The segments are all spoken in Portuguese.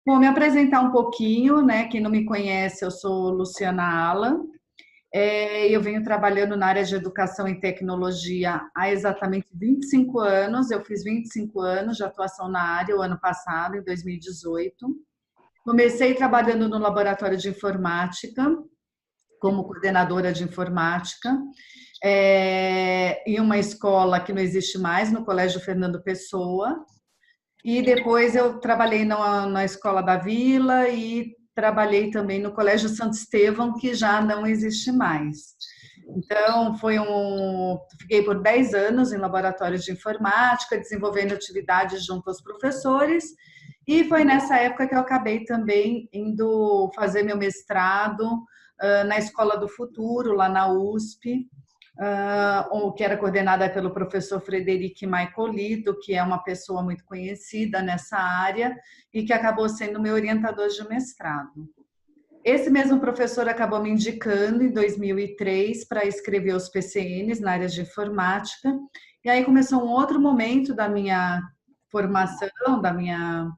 Bom, me apresentar um pouquinho, né? Quem não me conhece, eu sou Luciana Alan. Eu venho trabalhando na área de educação e tecnologia há exatamente 25 anos. Eu fiz 25 anos de atuação na área o ano passado, em 2018. Comecei trabalhando no laboratório de informática, como coordenadora de informática, em uma escola que não existe mais, no Colégio Fernando Pessoa. E depois eu trabalhei na Escola da Vila e trabalhei também no Colégio Santo Estevão, que já não existe mais. Então, fiquei por 10 anos em laboratório de informática, desenvolvendo atividades junto aos professores, e foi nessa época que eu acabei também indo fazer meu mestrado na Escola do Futuro, lá na USP, que era coordenada pelo professor Frederico Maicolito, que é uma pessoa muito conhecida nessa área e que acabou sendo meu orientador de mestrado. Esse mesmo professor acabou me indicando em 2003 para escrever os PCNs na área de informática, e aí começou um outro momento da minha formação, da minha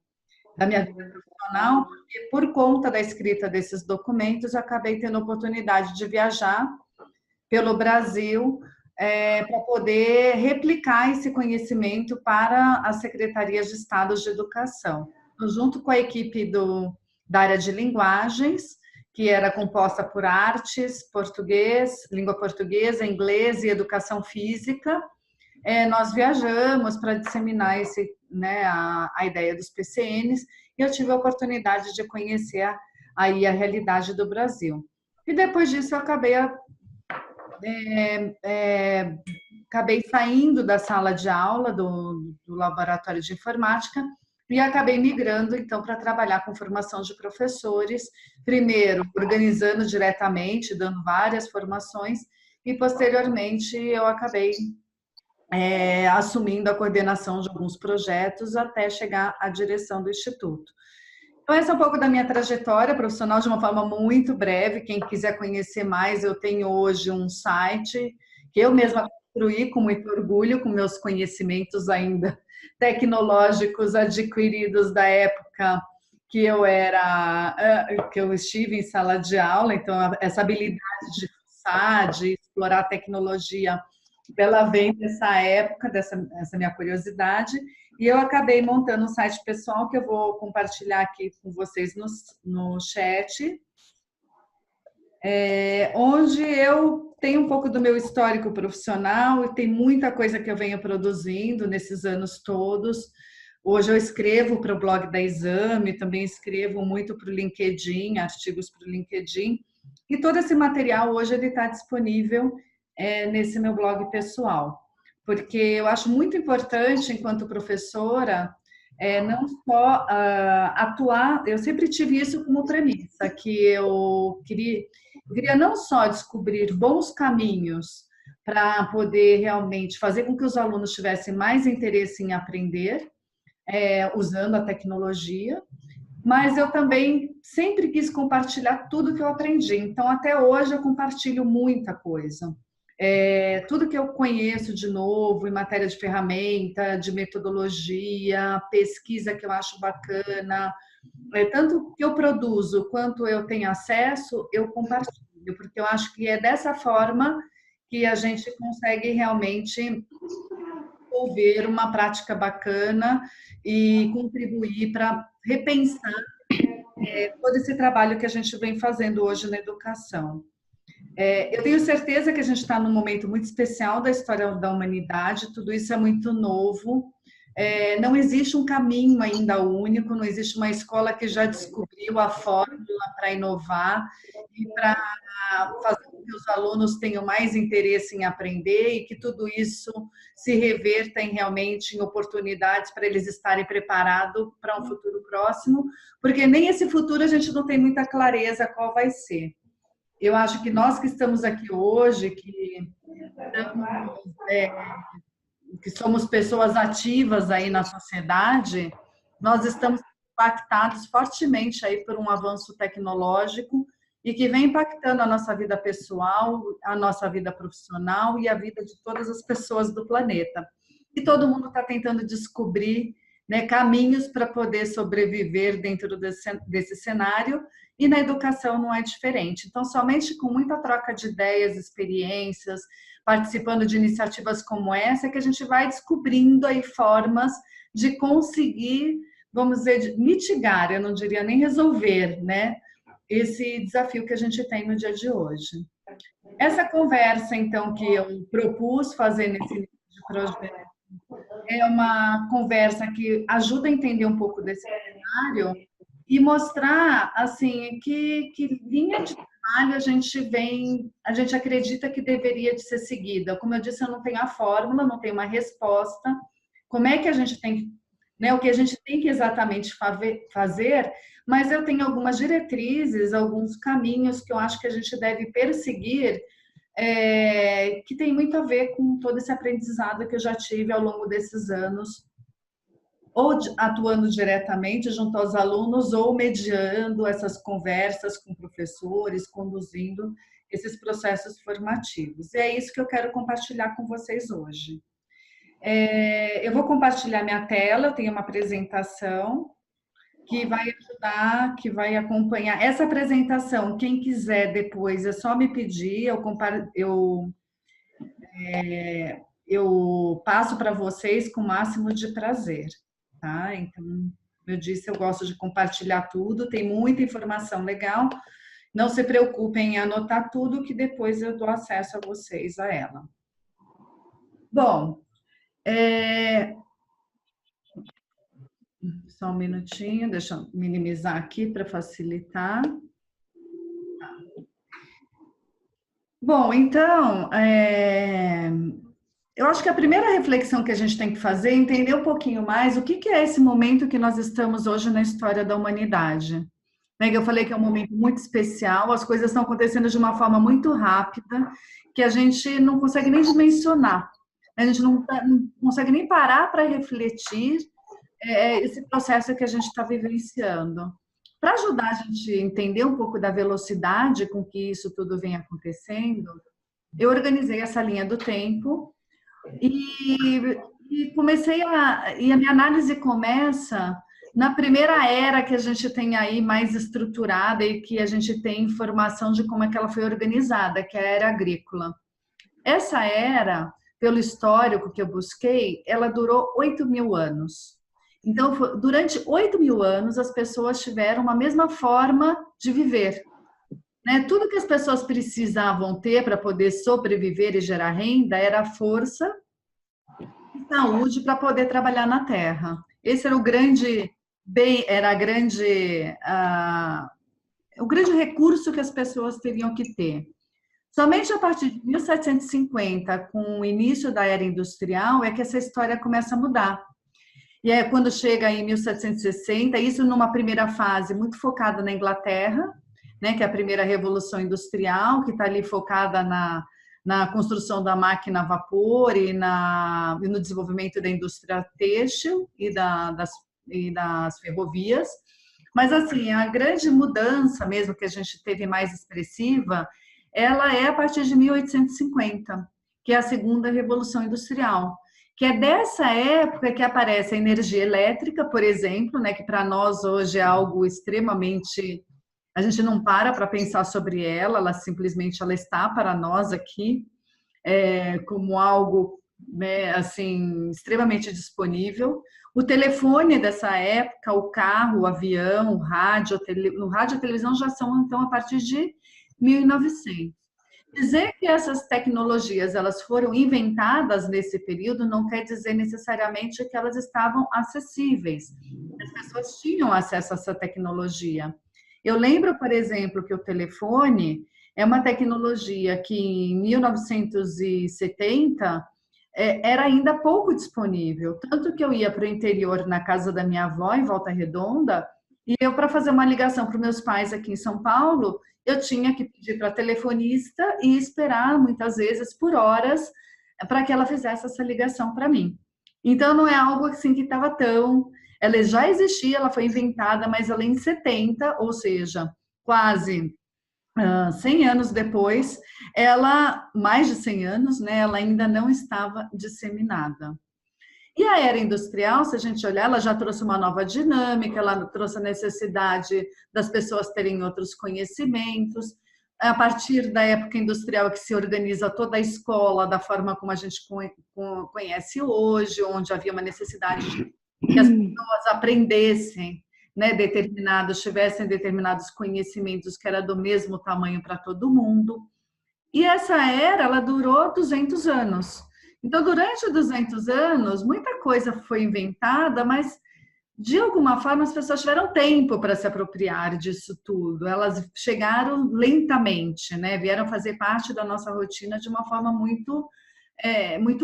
vida profissional, porque por conta da escrita desses documentos, eu acabei tendo a oportunidade de viajar pelo Brasil para poder replicar esse conhecimento para as secretarias de Estado de Educação. Junto com a equipe da área de linguagens, que era composta por artes, português, língua portuguesa, inglês e educação física, nós viajamos para disseminar a ideia dos PCNs, e eu tive a oportunidade de conhecer aí a realidade do Brasil. E depois disso eu acabei saindo da sala de aula do laboratório de informática e acabei migrando, então, para trabalhar com formação de professores, primeiro organizando diretamente, dando várias formações, e posteriormente eu acabei assumindo a coordenação de alguns projetos até chegar à direção do Instituto. Então, essa é um pouco da minha trajetória profissional de uma forma muito breve. Quem quiser conhecer mais, eu tenho hoje um site que eu mesma construí com muito orgulho, com meus conhecimentos ainda tecnológicos adquiridos da época que que eu estive em sala de aula. Então, essa habilidade de fuçar, de explorar a tecnologia, ela vem dessa época, essa minha curiosidade. E eu acabei montando um site pessoal que eu vou compartilhar aqui com vocês no chat, onde eu tenho um pouco do meu histórico profissional e tem muita coisa que eu venho produzindo nesses anos todos. Hoje eu escrevo para o blog da Exame, também escrevo muito para o LinkedIn, artigos para o LinkedIn, e todo esse material hoje ele está disponível nesse meu blog pessoal, porque eu acho muito importante, enquanto professora, não só atuar. Eu sempre tive isso como premissa, que eu queria não só descobrir bons caminhos para poder realmente fazer com que os alunos tivessem mais interesse em aprender, usando a tecnologia, mas eu também sempre quis compartilhar tudo que eu aprendi. Então, até hoje, eu compartilho muita coisa. Tudo que eu conheço de novo em matéria de ferramenta, de metodologia, pesquisa que eu acho bacana, tanto que eu produzo quanto eu tenho acesso, eu compartilho, porque eu acho que é dessa forma que a gente consegue realmente desenvolver uma prática bacana e contribuir para repensar todo esse trabalho que a gente vem fazendo hoje na educação. Eu tenho certeza que a gente está num momento muito especial da história da humanidade, tudo isso é muito novo, não existe um caminho ainda único, não existe uma escola que já descobriu a fórmula para inovar e para fazer com que os alunos tenham mais interesse em aprender e que tudo isso se reverta realmente em oportunidades para eles estarem preparados para um futuro próximo, porque nem esse futuro a gente não tem muita clareza qual vai ser. Eu acho que nós que estamos aqui hoje, que somos pessoas ativas aí na sociedade, nós estamos impactados fortemente aí por um avanço tecnológico e que vem impactando a nossa vida pessoal, a nossa vida profissional e a vida de todas as pessoas do planeta. E todo mundo está tentando descobrir né, caminhos para poder sobreviver dentro desse cenário, e na educação não é diferente. Então, somente com muita troca de ideias, experiências, participando de iniciativas como essa, é que a gente vai descobrindo aí formas de conseguir, vamos dizer, mitigar, eu não diria nem resolver, né, esse desafio que a gente tem no dia de hoje. Essa conversa, então, que eu propus fazer nesse início de projeto, é uma conversa que ajuda a entender um pouco desse cenário e mostrar, assim, que linha de trabalho a gente acredita que deveria de ser seguida. Como eu disse, eu não tenho a fórmula, não tenho uma resposta. Como é que a gente tem, né, o que a gente tem que exatamente fazer, mas eu tenho algumas diretrizes, alguns caminhos que eu acho que a gente deve perseguir, que tem muito a ver com todo esse aprendizado que eu já tive ao longo desses anos, ou atuando diretamente junto aos alunos, ou mediando essas conversas com professores, conduzindo esses processos formativos. E é isso que eu quero compartilhar com vocês hoje. Eu vou compartilhar minha tela, eu tenho uma apresentação que vai ajudar, que vai acompanhar. Essa apresentação, quem quiser depois, é só me pedir, eu passo para vocês com o máximo de prazer, tá? Então, como eu disse, eu gosto de compartilhar tudo, tem muita informação legal. Não se preocupem em anotar tudo, que depois eu dou acesso a vocês a ela. Bom, só um minutinho, deixa eu minimizar aqui para facilitar. Bom, então, eu acho que a primeira reflexão que a gente tem que fazer é entender um pouquinho mais o que é esse momento que nós estamos hoje na história da humanidade. Né, que eu falei que é um momento muito especial, as coisas estão acontecendo de uma forma muito rápida, que a gente não consegue nem dimensionar. A gente não consegue nem parar para refletir esse processo que a gente está vivenciando. Para ajudar a gente a entender um pouco da velocidade com que isso tudo vem acontecendo, eu organizei essa linha do tempo e comecei e a minha análise começa na primeira era que a gente tem aí mais estruturada e que a gente tem informação de como é que ela foi organizada, que é a era agrícola. Essa era, pelo histórico que eu busquei, ela durou 8.000 anos. Então, durante 8.000 anos, as pessoas tiveram uma mesma forma de viver. Né? Tudo que as pessoas precisavam ter para poder sobreviver e gerar renda era força e saúde para poder trabalhar na terra. Esse era o grande bem, era o grande recurso que as pessoas teriam que ter. Somente a partir de 1750, com o início da era industrial, é que essa história começa a mudar. E é quando chega em 1760, isso numa primeira fase muito focada na Inglaterra, né, que é a primeira revolução industrial, que está ali focada na construção da máquina a vapor e no desenvolvimento da indústria têxtil e das ferrovias. Mas, assim, a grande mudança mesmo que a gente teve mais expressiva, ela é a partir de 1850, que é a segunda revolução industrial, que é dessa época que aparece a energia elétrica, por exemplo, né, que para nós hoje é algo extremamente... A gente não para pensar sobre ela simplesmente ela está para nós aqui como algo, né, assim, extremamente disponível. O telefone dessa época, o carro, o avião, o rádio, no rádio e a televisão já são, então, a partir de 1900. Dizer que essas tecnologias elas foram inventadas nesse período não quer dizer necessariamente que elas estavam acessíveis. As pessoas tinham acesso a essa tecnologia. Eu lembro, por exemplo, que o telefone é uma tecnologia que em 1970 era ainda pouco disponível. Tanto que eu ia para o interior, na casa da minha avó, em Volta Redonda, e eu, para fazer uma ligação para os meus pais aqui em São Paulo, eu tinha que pedir para a telefonista e esperar, muitas vezes, por horas, para que ela fizesse essa ligação para mim. Então, não é algo assim que estava tão... Ela já existia, ela foi inventada, mas ela em 70, ou seja, quase 100 anos depois, ela, mais de 100 anos, né, ela ainda não estava disseminada. E a era industrial, se a gente olhar, ela já trouxe uma nova dinâmica, ela trouxe a necessidade das pessoas terem outros conhecimentos. A partir da época industrial que se organiza toda a escola da forma como a gente conhece hoje, onde havia uma necessidade de que as pessoas aprendessem, né, tivessem determinados conhecimentos que era do mesmo tamanho para todo mundo. E essa era, ela durou 200 anos. Então, durante 200 anos, muita coisa foi inventada, mas de alguma forma as pessoas tiveram tempo para se apropriar disso tudo. Elas chegaram lentamente, né? Vieram fazer parte da nossa rotina de uma forma muito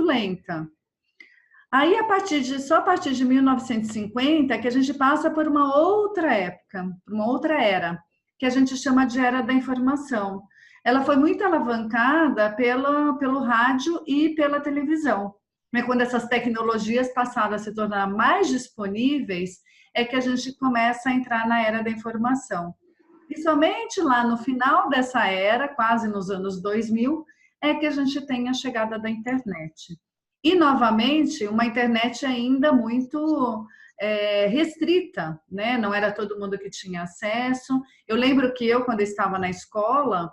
lenta. Aí, só a partir de 1950 que a gente passa por uma outra época, uma outra era, que a gente chama de era da informação. Ela foi muito alavancada pelo rádio e pela televisão. Quando essas tecnologias passaram a se tornar mais disponíveis, é que a gente começa a entrar na era da informação. E somente lá no final dessa era, quase nos anos 2000, é que a gente tem a chegada da internet. E, novamente, uma internet ainda muito restrita, né? Não era todo mundo que tinha acesso. Eu lembro que quando estava na escola,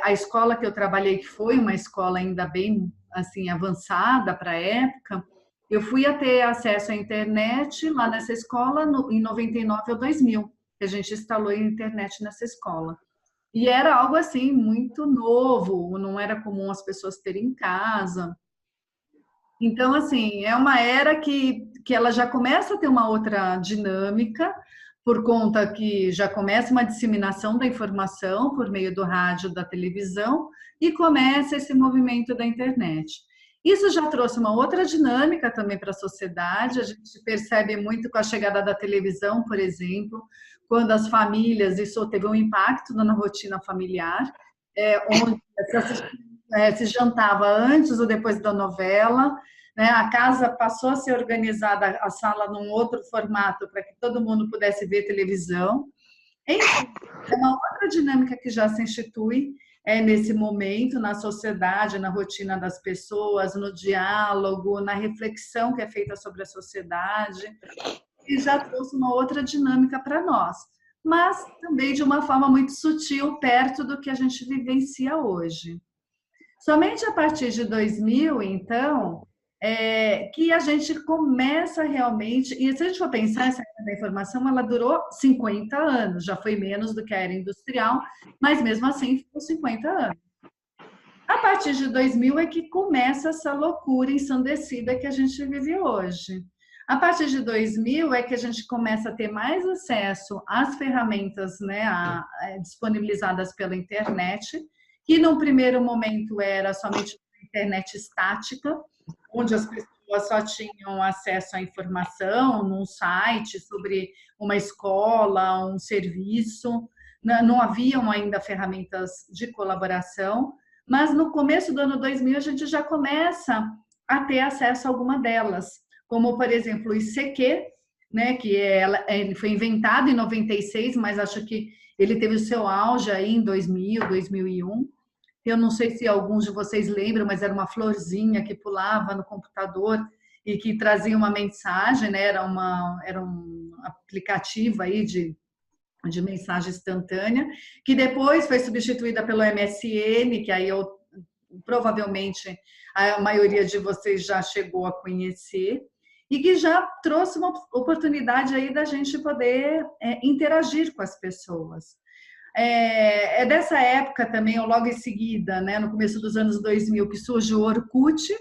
a escola que eu trabalhei, que foi uma escola ainda bem assim avançada para a época, eu fui a ter acesso à internet lá nessa escola em 99 ou 2000, que a gente instalou a internet nessa escola. E era algo assim muito novo, não era comum as pessoas terem em casa. Então, assim, é uma era que ela já começa a ter uma outra dinâmica, por conta que já começa uma disseminação da informação por meio do rádio, da televisão, e começa esse movimento da internet. Isso já trouxe uma outra dinâmica também para a sociedade, a gente percebe muito com a chegada da televisão, por exemplo, quando as famílias, isso teve um impacto na rotina familiar, onde se jantava antes ou depois da novela, né? A casa passou a ser organizada, a sala num outro formato para que todo mundo pudesse ver televisão. Enfim, é uma outra dinâmica que já se institui nesse momento na sociedade, na rotina das pessoas, no diálogo, na reflexão que é feita sobre a sociedade, e já trouxe uma outra dinâmica para nós, mas também de uma forma muito sutil, perto do que a gente vivencia hoje. Somente a partir de 2000, então, que a gente começa realmente, e se a gente for pensar, essa era da informação, ela durou 50 anos, já foi menos do que a era industrial, mas mesmo assim ficou 50 anos. A partir de 2000 é que começa essa loucura ensandecida que a gente vive hoje. A partir de 2000 é que a gente começa a ter mais acesso às ferramentas, né, disponibilizadas pela internet, que num primeiro momento era somente internet estática, onde as pessoas só tinham acesso à informação num site sobre uma escola, um serviço, não haviam ainda ferramentas de colaboração, mas no começo do ano 2000 a gente já começa a ter acesso a alguma delas, como por exemplo o ICQ, né, que ele foi inventado em 96, mas acho que ele teve o seu auge aí em 2000, 2001. Eu não sei se alguns de vocês lembram, mas era uma florzinha que pulava no computador e que trazia uma mensagem, né? Era um aplicativo aí de mensagem instantânea, que depois foi substituída pelo MSN, que aí provavelmente a maioria de vocês já chegou a conhecer, e que já trouxe uma oportunidade aí da gente poder interagir com as pessoas. É dessa época também, ou logo em seguida, né, no começo dos anos 2000, que surge o Orkut,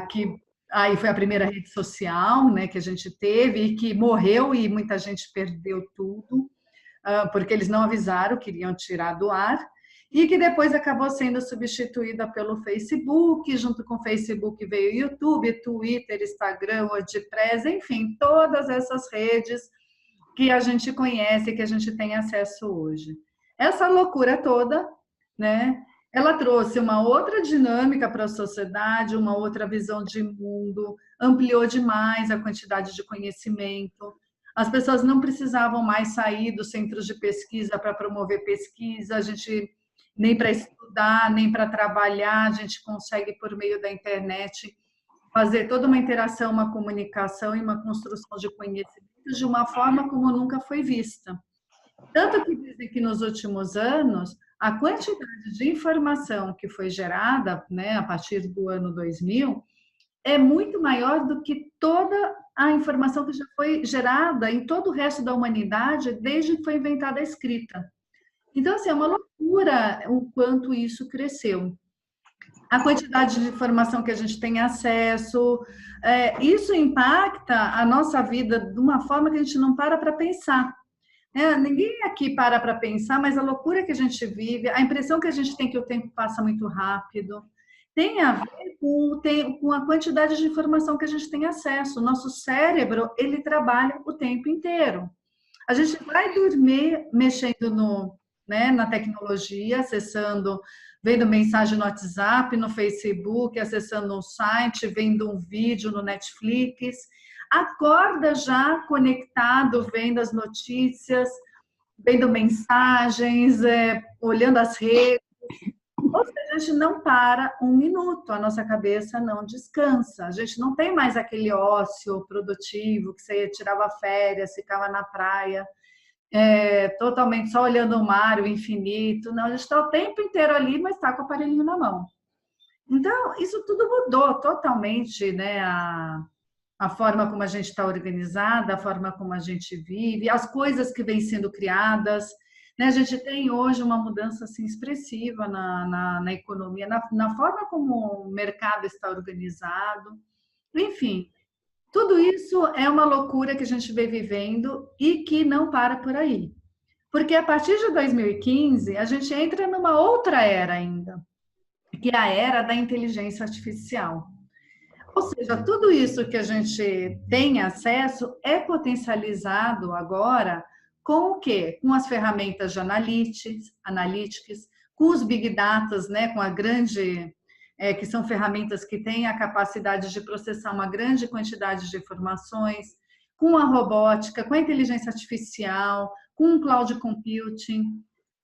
que aí foi a primeira rede social, né, que a gente teve e que morreu e muita gente perdeu tudo, porque eles não avisaram, queriam tirar do ar, e que depois acabou sendo substituída pelo Facebook, junto com o Facebook veio o YouTube, Twitter, Instagram, WordPress, enfim, todas essas redes que a gente conhece, que a gente tem acesso hoje. Essa loucura toda, né, ela trouxe uma outra dinâmica para a sociedade, uma outra visão de mundo, ampliou demais a quantidade de conhecimento. As pessoas não precisavam mais sair dos centros de pesquisa para promover pesquisa, a gente nem para estudar, nem para trabalhar, a gente consegue por meio da internet fazer toda uma interação, uma comunicação e uma construção de conhecimento de uma forma como nunca foi vista. Tanto que dizem que nos últimos anos, a quantidade de informação que foi gerada, né, a partir do ano 2000, é muito maior do que toda a informação que já foi gerada em todo o resto da humanidade desde que foi inventada a escrita. Então, assim, é uma loucura o quanto isso cresceu. A quantidade de informação que a gente tem acesso, isso impacta a nossa vida de uma forma que a gente não para pensar. Ninguém aqui para pensar, mas a loucura que a gente vive, a impressão que a gente tem que o tempo passa muito rápido, tem a ver com a quantidade de informação que a gente tem acesso. O nosso cérebro, ele trabalha o tempo inteiro. A gente vai dormir mexendo na tecnologia, acessando, vendo mensagem no WhatsApp, no Facebook, acessando um site, vendo um vídeo no Netflix, acorda já conectado, vendo as notícias, vendo mensagens, olhando as redes. Ou seja, a gente não para um minuto, a nossa cabeça não descansa. A gente não tem mais aquele ócio produtivo que você tirava férias, ficava na praia, totalmente só olhando o mar, o infinito. Não, a gente está o tempo inteiro ali, mas está com o aparelhinho na mão. Então, isso tudo mudou totalmente, né? A forma como a gente está organizada, a forma como a gente vive, as coisas que vêm sendo criadas. Né? A gente tem hoje uma mudança assim, expressiva na economia, na forma como o mercado está organizado. Enfim, tudo isso é uma loucura que a gente vem vivendo e que não para por aí. Porque a partir de 2015, a gente entra numa outra era ainda, que é a era da inteligência artificial. Ou seja, tudo isso que a gente tem acesso é potencializado agora com o quê? Com as ferramentas de analytics, com os big data, né? Com a grande, que são ferramentas que têm a capacidade de processar uma grande quantidade de informações, com a robótica, com a inteligência artificial, com o cloud computing.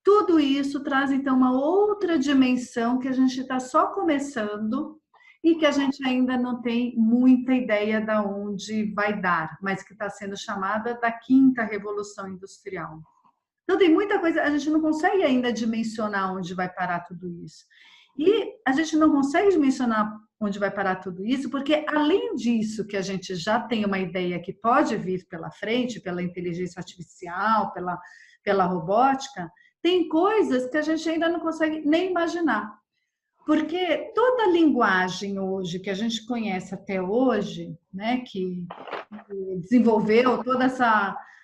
Tudo isso traz, então, uma outra dimensão que a gente está só começando e que a gente ainda não tem muita ideia de onde vai dar, mas que está sendo chamada da quinta revolução industrial. Então, tem muita coisa, a gente não consegue ainda dimensionar onde vai parar tudo isso. E a gente não consegue dimensionar onde vai parar tudo isso, porque além disso que a gente já tem uma ideia que pode vir pela frente, pela inteligência artificial, pela robótica, tem coisas que a gente ainda não consegue nem imaginar. Porque toda a linguagem hoje que a gente conhece até hoje, né, que desenvolveu todas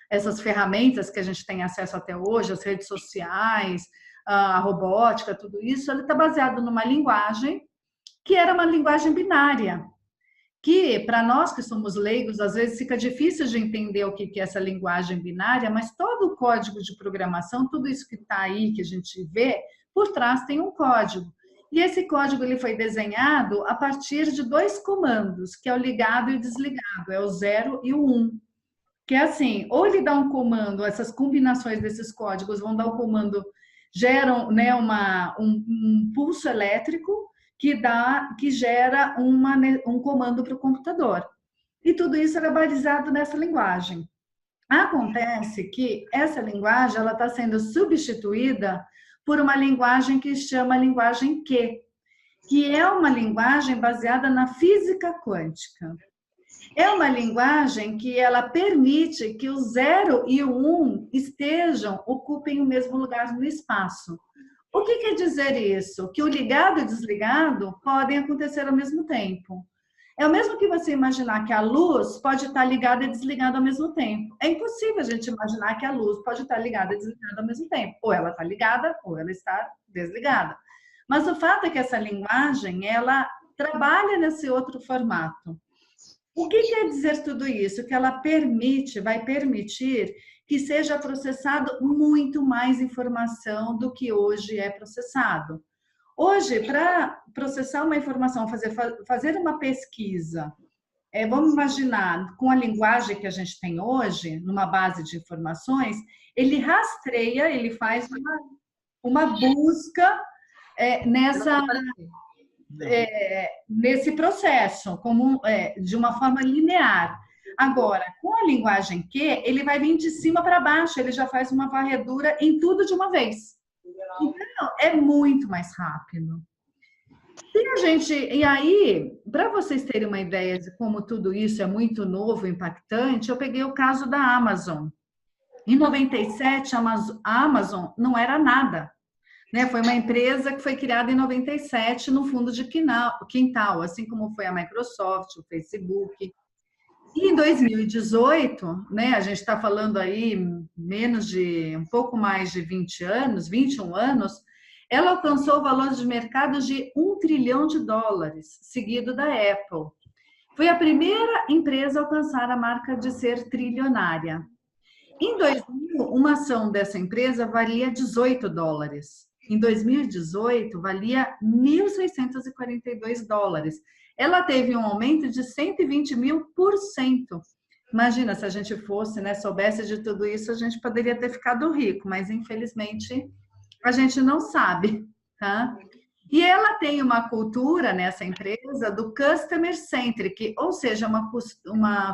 essas ferramentas que a gente tem acesso até hoje, as redes sociais, a robótica, tudo isso, ela está baseado numa linguagem que era uma linguagem binária, que para nós que somos leigos, às vezes fica difícil de entender o que é essa linguagem binária, mas todo o código de programação, tudo isso que está aí, que a gente vê, por trás tem um código. E esse código ele foi desenhado a partir de dois comandos, que é o ligado e o desligado, é o 0 e o 1. Que é assim, ou ele dá um comando, essas combinações desses códigos vão dar o comando, geram, né, um pulso elétrico que gera um comando para o computador. E tudo isso era baseado nessa linguagem. Acontece que essa linguagem ela está sendo substituída por uma linguagem que se chama linguagem Q, que é uma linguagem baseada na física quântica. É uma linguagem que ela permite que o 0 e o 1 ocupem o mesmo lugar no espaço. O que quer dizer isso? Que o ligado e o desligado podem acontecer ao mesmo tempo. É o mesmo que você imaginar que a luz pode estar ligada e desligada ao mesmo tempo. É impossível a gente imaginar que a luz pode estar ligada e desligada ao mesmo tempo. Ou ela está ligada, ou ela está desligada. Mas o fato é que essa linguagem, ela trabalha nesse outro formato. O que quer dizer tudo isso? Que ela vai permitir que seja processado muito mais informação do que hoje é processado. Hoje, para processar uma informação, fazer uma pesquisa, vamos imaginar, com a linguagem que a gente tem hoje, numa base de informações, ele rastreia, ele faz uma busca nessa... nesse processo, de uma forma linear. Agora, com a linguagem Q, ele vai vir de cima para baixo, ele já faz uma varredura em tudo de uma vez. Então, é muito mais rápido. E aí, para vocês terem uma ideia de como tudo isso é muito novo, impactante, eu peguei o caso da Amazon. Em 97, a Amazon não era nada, né? Foi uma empresa que foi criada em 97 no fundo de quintal, assim como foi a Microsoft, o Facebook. E em 2018, né, a gente está falando aí um pouco mais de 20 anos, 21 anos, ela alcançou o valor de mercado de US$ 1 trilhão, seguido da Apple. Foi a primeira empresa a alcançar a marca de ser trilionária. Em 2000, uma ação dessa empresa valia $18. Em 2018, valia $1.642. Ela teve um aumento de 120.000%. Imagina, se a gente fosse, né, soubesse de tudo isso, a gente poderia ter ficado rico, mas infelizmente a gente não sabe, tá? E ela tem uma cultura nessa empresa do customer centric, ou seja, uma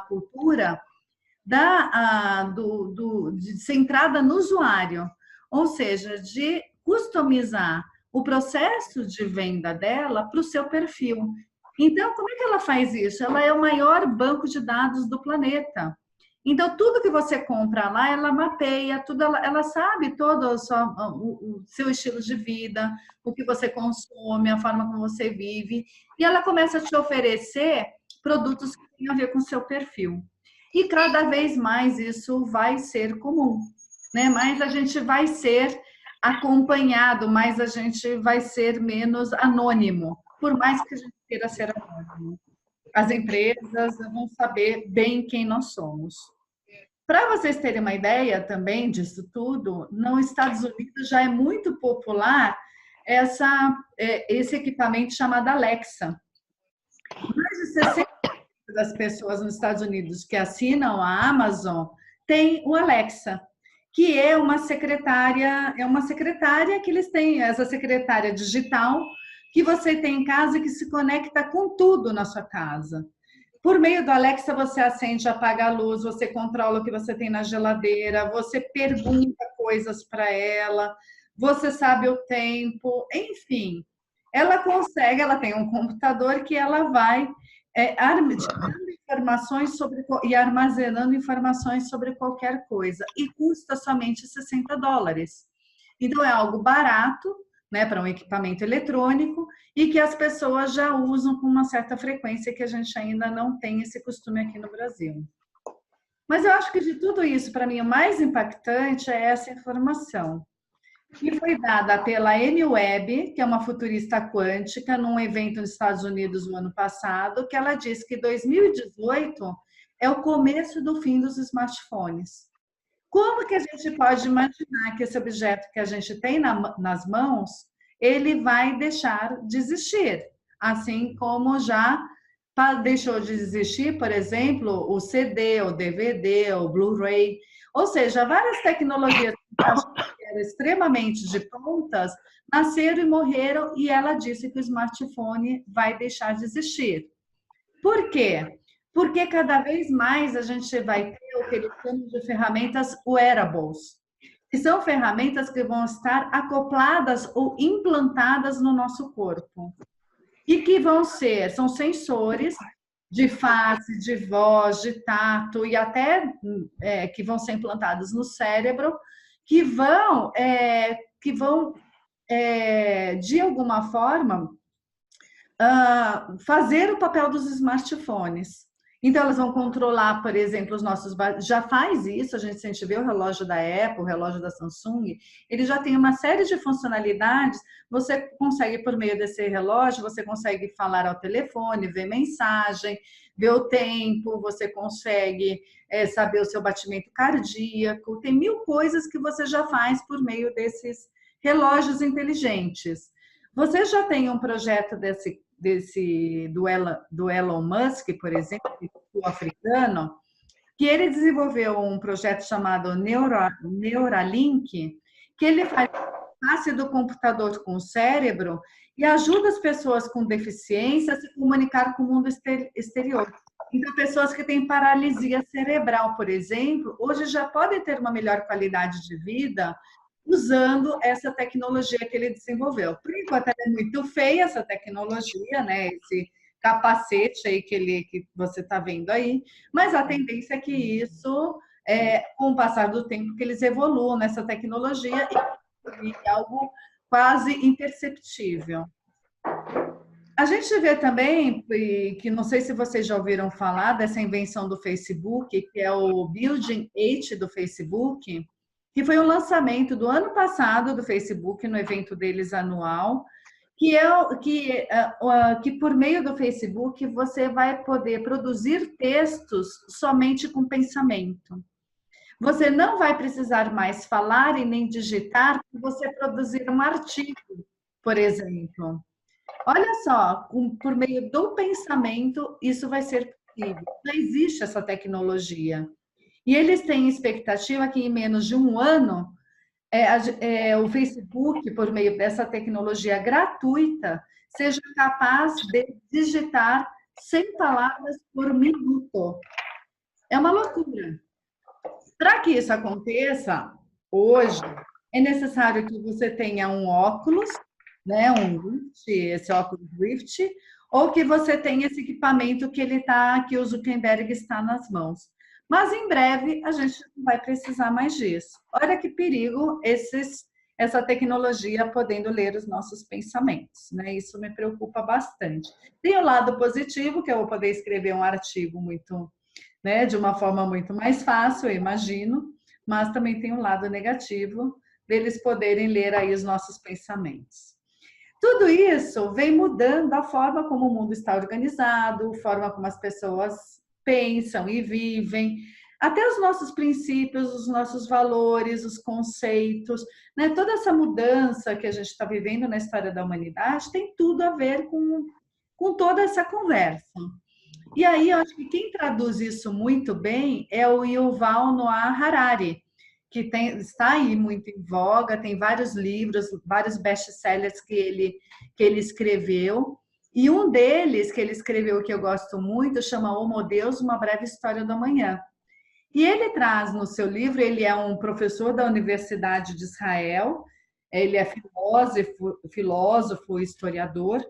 cultura centrada no usuário, ou seja, de customizar o processo de venda dela para o seu perfil. Então, como é que ela faz isso? Ela é o maior banco de dados do planeta. Então, tudo que você compra lá, ela mapeia, tudo, ela sabe todo o seu estilo de vida, o que você consome, a forma como você vive, e ela começa a te oferecer produtos que têm a ver com o seu perfil. E cada vez mais isso vai ser comum, né? Mais a gente vai ser acompanhado, mais a gente vai ser menos anônimo, por mais que a gente queira ser anônimo. As empresas vão saber bem quem nós somos. Para vocês terem uma ideia também disso tudo, nos Estados Unidos já é muito popular esse equipamento chamado Alexa. Mais de 60% das pessoas nos Estados Unidos que assinam a Amazon tem o Alexa, que é uma secretária que eles têm, essa secretária digital que você tem em casa e que se conecta com tudo na sua casa. Por meio do Alexa, você acende e apaga a luz, você controla o que você tem na geladeira, você pergunta coisas para ela, você sabe o tempo, enfim. Ela tem um computador que ela vai informações e armazenando informações sobre qualquer coisa. E custa somente $60. Então, é algo barato, né, para um equipamento eletrônico e que as pessoas já usam com uma certa frequência que a gente ainda não tem esse costume aqui no Brasil. Mas eu acho que de tudo isso, para mim, o mais impactante é essa informação, que foi dada pela Amy Webb, que é uma futurista quântica, num evento nos Estados Unidos no ano passado, que ela disse que 2018 é o começo do fim dos smartphones. Como que a gente pode imaginar que esse objeto que a gente tem nas mãos, ele vai deixar de existir? Assim como já deixou de existir, por exemplo, o CD, o DVD, o Blu-ray, ou seja, várias tecnologias que eram extremamente de pontas, nasceram e morreram, e ela disse que o smartphone vai deixar de existir. Por quê? Porque cada vez mais a gente vai ter o que eles chamam de ferramentas wearables, que são ferramentas que vão estar acopladas ou implantadas no nosso corpo. E que são sensores de face, de voz, de tato e até que vão ser implantados no cérebro, que vão de alguma forma, fazer o papel dos smartphones. Então, elas vão controlar, por exemplo, os nossos... Já faz isso, se a gente vê o relógio da Apple, o relógio da Samsung, ele já tem uma série de funcionalidades. Você consegue, por meio desse relógio, você consegue falar ao telefone, ver mensagem, ver o tempo, você consegue saber o seu batimento cardíaco. Tem 1000 coisas que você já faz por meio desses relógios inteligentes. Você já tem um projeto do Elon Musk, por exemplo, o africano, que ele desenvolveu um projeto chamado Neuralink, que ele faz interface do computador com o cérebro e ajuda as pessoas com deficiência a se comunicar com o mundo exterior. Então, pessoas que têm paralisia cerebral, por exemplo, hoje já podem ter uma melhor qualidade de vida usando essa tecnologia que ele desenvolveu. Por enquanto, ela é muito feia, essa tecnologia, né? Esse capacete aí que você está vendo aí, mas a tendência é que isso, com o passar do tempo, que eles evoluam nessa tecnologia e é algo quase imperceptível. A gente vê também, que não sei se vocês já ouviram falar dessa invenção do Facebook, que é o Building 8 do Facebook, que foi um lançamento do ano passado do Facebook, no evento deles anual, que por meio do Facebook você vai poder produzir textos somente com pensamento. Você não vai precisar mais falar e nem digitar para você produzir um artigo, por exemplo. Olha só, por meio do pensamento, isso vai ser possível. Já existe essa tecnologia. E eles têm expectativa que em menos de um ano, o Facebook, por meio dessa tecnologia gratuita, seja capaz de digitar 100 palavras por minuto. É uma loucura. Para que isso aconteça, hoje, é necessário que você tenha um óculos, né, esse óculos Rift, ou que você tenha esse equipamento que o Zuckerberg está nas mãos. Mas em breve a gente não vai precisar mais disso. Olha que perigo essa tecnologia podendo ler os nossos pensamentos, né? Isso me preocupa bastante. Tem o lado positivo, que eu vou poder escrever um artigo muito, né, de uma forma muito mais fácil, eu imagino, mas também tem um lado negativo deles poderem ler aí os nossos pensamentos. Tudo isso vem mudando a forma como o mundo está organizado, a forma como as pessoas pensam e vivem, até os nossos princípios, os nossos valores, os conceitos, né? Toda essa mudança que a gente está vivendo na história da humanidade tem tudo a ver com toda essa conversa. E aí, eu acho que quem traduz isso muito bem é o Yuval Noah Harari, que está aí muito em voga, tem vários livros, vários best-sellers que ele escreveu, e um deles que ele escreveu que eu gosto muito chama Homo Deus, uma breve história do amanhã. E ele traz no seu livro, ele é um professor da Universidade de Israel, ele é filósofo, historiador,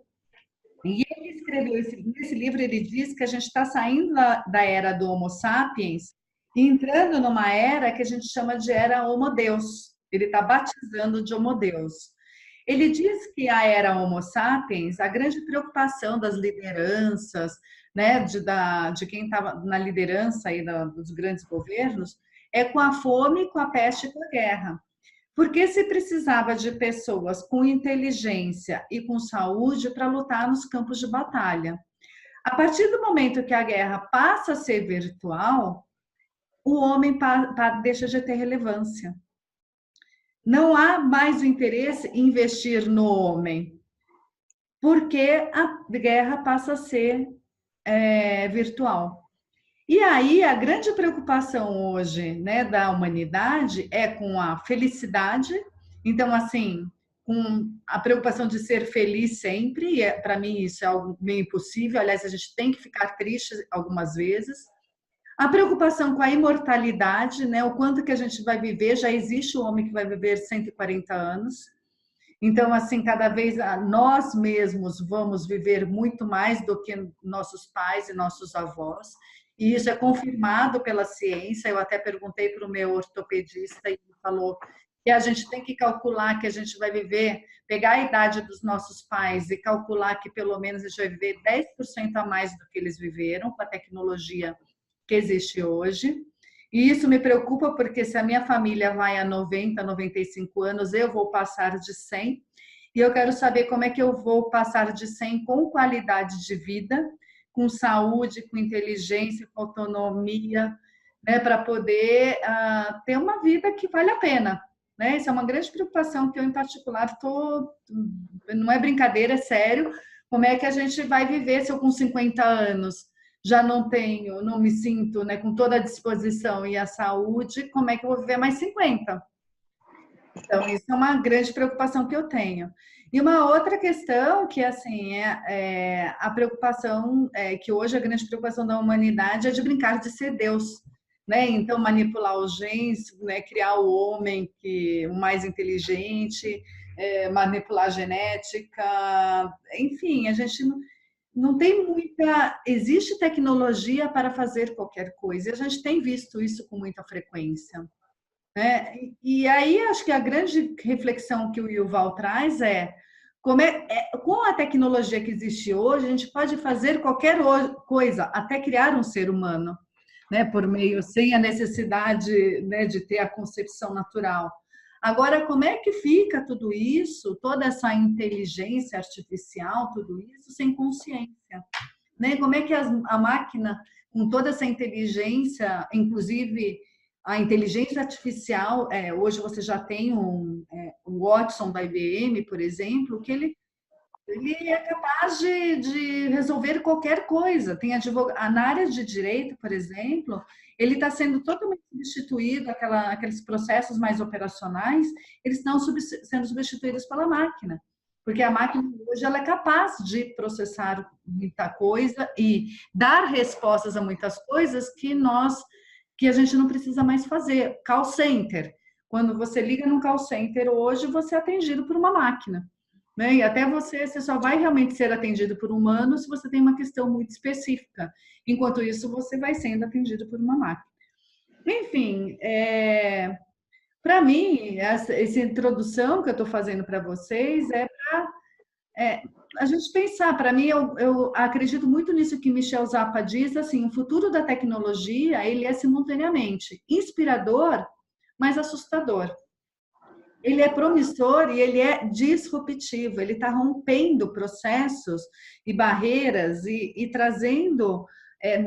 e ele escreveu nesse livro, ele diz que a gente está saindo da era do Homo sapiens e entrando numa era que a gente chama de era Homo Deus. Ele está batizando de Homo Deus. Ele diz que a era Homo sapiens, a grande preocupação das lideranças, né, de quem estava na liderança aí dos grandes governos, é com a fome, com a peste e com a guerra. Porque se precisava de pessoas com inteligência e com saúde para lutar nos campos de batalha. A partir do momento que a guerra passa a ser virtual, o homem deixa de ter relevância. Não há mais o interesse em investir no homem, porque a guerra passa a ser virtual. E aí, a grande preocupação hoje, né, da humanidade é com a felicidade. Então, assim, com a preocupação de ser feliz sempre, e para mim isso é algo meio impossível. Aliás, a gente tem que ficar triste algumas vezes. A preocupação com a imortalidade, né, o quanto que a gente vai viver. Já existe o homem que vai viver 140 anos. Então, assim, cada vez nós mesmos vamos viver muito mais do que nossos pais e nossos avós. E isso é confirmado pela ciência. Eu até perguntei para o meu ortopedista e ele falou que a gente tem que calcular que a gente vai viver, pegar a idade dos nossos pais e calcular que pelo menos a gente vai viver 10% a mais do que eles viveram com a tecnologia que existe hoje. E isso me preocupa porque se a minha família vai a 90, 95 anos, eu vou passar de 100. E eu quero saber como é que eu vou passar de 100 com qualidade de vida, com saúde, com inteligência, com autonomia, né, para poder ter uma vida que vale a pena. Né? Isso é uma grande preocupação que eu, em particular, não é brincadeira, é sério. Como é que a gente vai viver se eu com 50 anos já não me sinto, né, com toda a disposição e a saúde, como é que eu vou viver mais 50? Então, isso é uma grande preocupação que eu tenho. E uma outra questão que, assim, é a preocupação, que hoje a grande preocupação da humanidade é de brincar de ser Deus, né? Então, manipular os genes, né? Criar o homem o mais inteligente, manipular a genética, enfim, a gente não tem muita. Existe tecnologia para fazer qualquer coisa, e a gente tem visto isso com muita frequência, né? E aí acho que a grande reflexão que o Yuval traz com a tecnologia que existe hoje, a gente pode fazer qualquer coisa, até criar um ser humano, né? Por meio, sem a necessidade, né, de ter a concepção natural. Agora, como é que fica tudo isso, toda essa inteligência artificial, tudo isso sem consciência, né? Como é que a máquina, com toda essa inteligência, inclusive a inteligência artificial, hoje você já tem o Watson da IBM, por exemplo, que ele é capaz de resolver qualquer coisa. Tem na área de direito, por exemplo, ele está sendo totalmente substituído, aqueles processos mais operacionais, eles estão sendo substituídos pela máquina. Porque a máquina hoje ela é capaz de processar muita coisa e dar respostas a muitas coisas que a gente não precisa mais fazer. Call center. Quando você liga num call center hoje, você é atendido por uma máquina, né? E até você só vai realmente ser atendido por um humano se você tem uma questão muito específica. Enquanto isso, você vai sendo atendido por uma máquina. Enfim, para mim, essa introdução que eu estou fazendo para vocês é a gente pensar. Para mim, eu acredito muito nisso que Michel Zappa diz, assim, o futuro da tecnologia, ele é simultaneamente inspirador, mas assustador. Ele é promissor e ele é disruptivo, ele está rompendo processos e barreiras e trazendo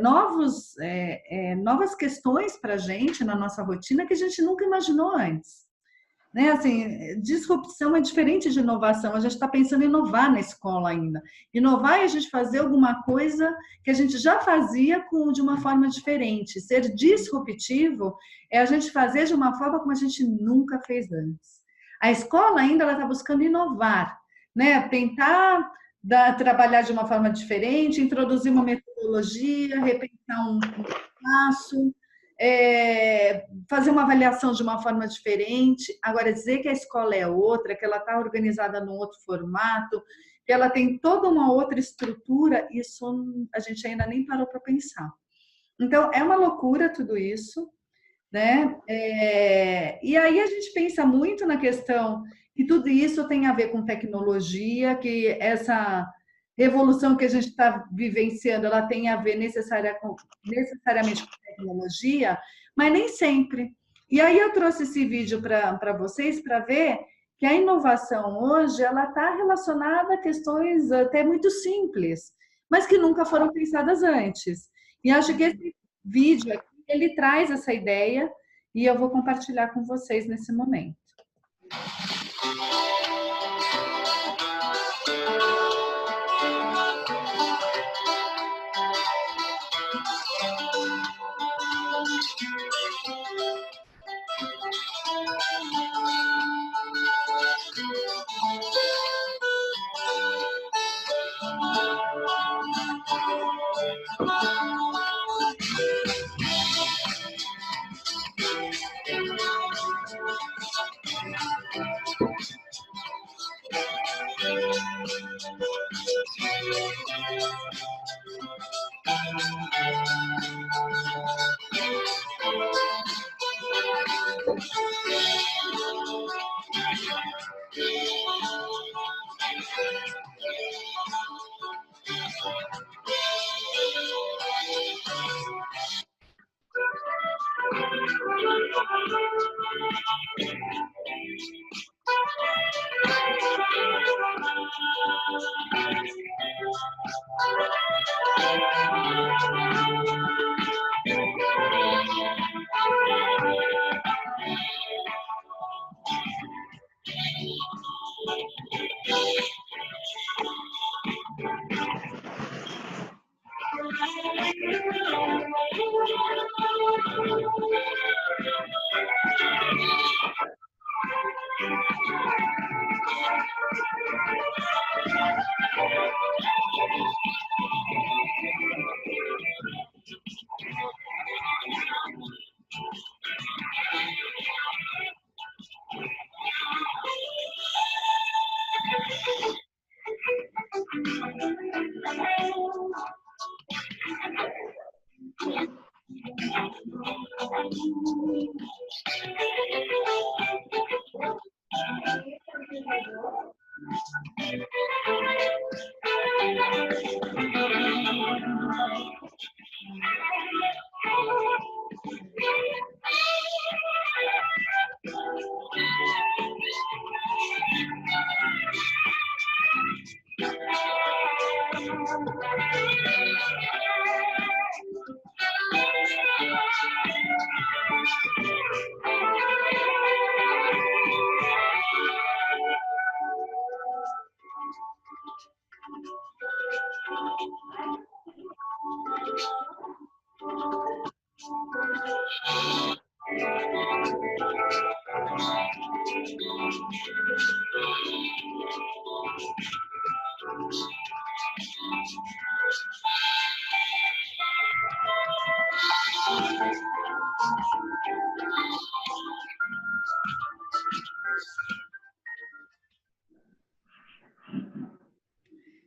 novas questões para a gente na nossa rotina que a gente nunca imaginou antes. Né? Assim, disrupção é diferente de inovação. A gente está pensando em inovar na escola ainda. Inovar é a gente fazer alguma coisa que a gente já fazia de uma forma diferente. Ser disruptivo é a gente fazer de uma forma como a gente nunca fez antes. A escola ainda está buscando inovar, né? Tentar trabalhar de uma forma diferente, introduzir uma metodologia, repensar um passo, fazer uma avaliação de uma forma diferente. Agora, dizer que a escola é outra, que ela está organizada num outro formato, que ela tem toda uma outra estrutura, isso a gente ainda nem parou para pensar. Então, é uma loucura tudo isso, né? E aí a gente pensa muito na questão que tudo isso tem a ver com tecnologia, que essa revolução que a gente está vivenciando, ela tem a ver necessariamente com tecnologia, mas nem sempre. E aí eu trouxe esse vídeo para vocês para ver que a inovação hoje ela está relacionada a questões até muito simples, mas que nunca foram pensadas antes. E acho que esse vídeo aqui, ele traz essa ideia e eu vou compartilhar com vocês nesse momento.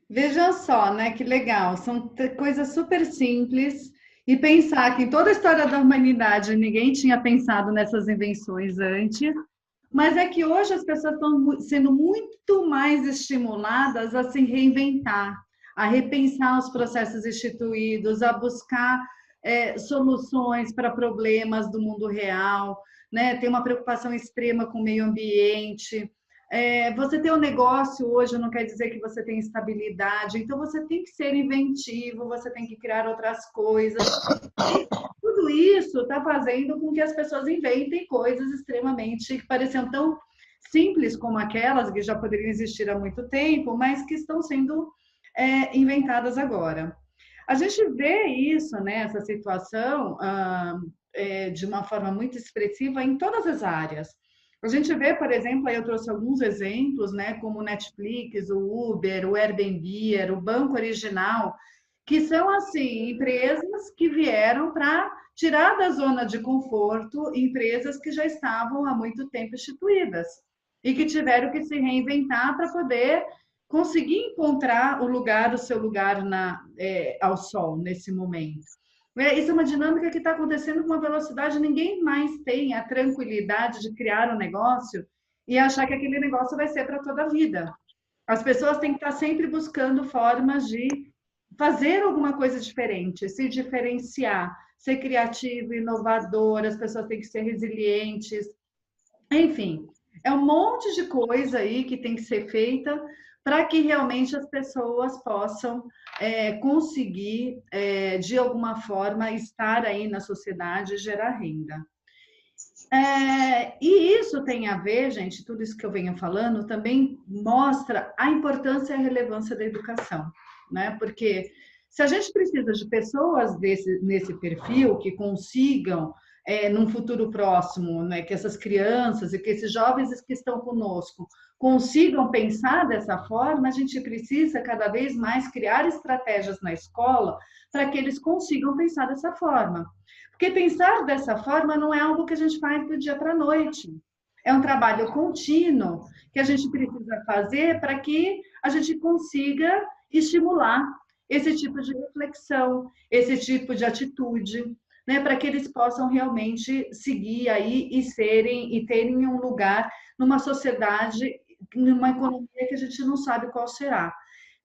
Veja só, né? Que legal. São coisas super simples. E pensar que em toda a história da humanidade ninguém tinha pensado nessas invenções antes, mas é que hoje as pessoas estão sendo muito mais estimuladas a se reinventar, a repensar os processos instituídos, a buscar soluções para problemas do mundo real, né? Tem uma preocupação extrema com o meio ambiente. Você ter um negócio hoje não quer dizer que você tem estabilidade, então você tem que ser inventivo, você tem que criar outras coisas. E tudo isso está fazendo com que as pessoas inventem coisas extremamente que pareciam tão simples como aquelas que já poderiam existir há muito tempo, mas que estão sendo inventadas agora. A gente vê isso, né, essa situação, de uma forma muito expressiva em todas as áreas. A gente vê, por exemplo, aí eu trouxe alguns exemplos, né, como o Netflix, o Uber, o Airbnb, o Banco Original, que são, assim, empresas que vieram para tirar da zona de conforto empresas que já estavam há muito tempo instituídas e que tiveram que se reinventar para poder conseguir encontrar o seu lugar ao sol nesse momento. Isso é uma dinâmica que está acontecendo com uma velocidade, ninguém mais tem a tranquilidade de criar um negócio e achar que aquele negócio vai ser para toda a vida. As pessoas têm que estar sempre buscando formas de fazer alguma coisa diferente, se diferenciar, ser criativo, inovador, as pessoas têm que ser resilientes, enfim, é um monte de coisa aí que tem que ser feita para que realmente as pessoas possam conseguir, de alguma forma, estar aí na sociedade e gerar renda. E isso tem a ver, gente, tudo isso que eu venho falando também mostra a importância e a relevância da educação, né? Porque se a gente precisa de pessoas nesse perfil que consigam, num futuro próximo, né, que essas crianças e que esses jovens que estão conosco consigam pensar dessa forma, a gente precisa cada vez mais criar estratégias na escola para que eles consigam pensar dessa forma. Porque pensar dessa forma não é algo que a gente faz do dia para a noite. É um trabalho contínuo que a gente precisa fazer para que a gente consiga estimular esse tipo de reflexão, esse tipo de atitude, né, para que eles possam realmente seguir aí e terem um lugar numa sociedade, numa economia que a gente não sabe qual será.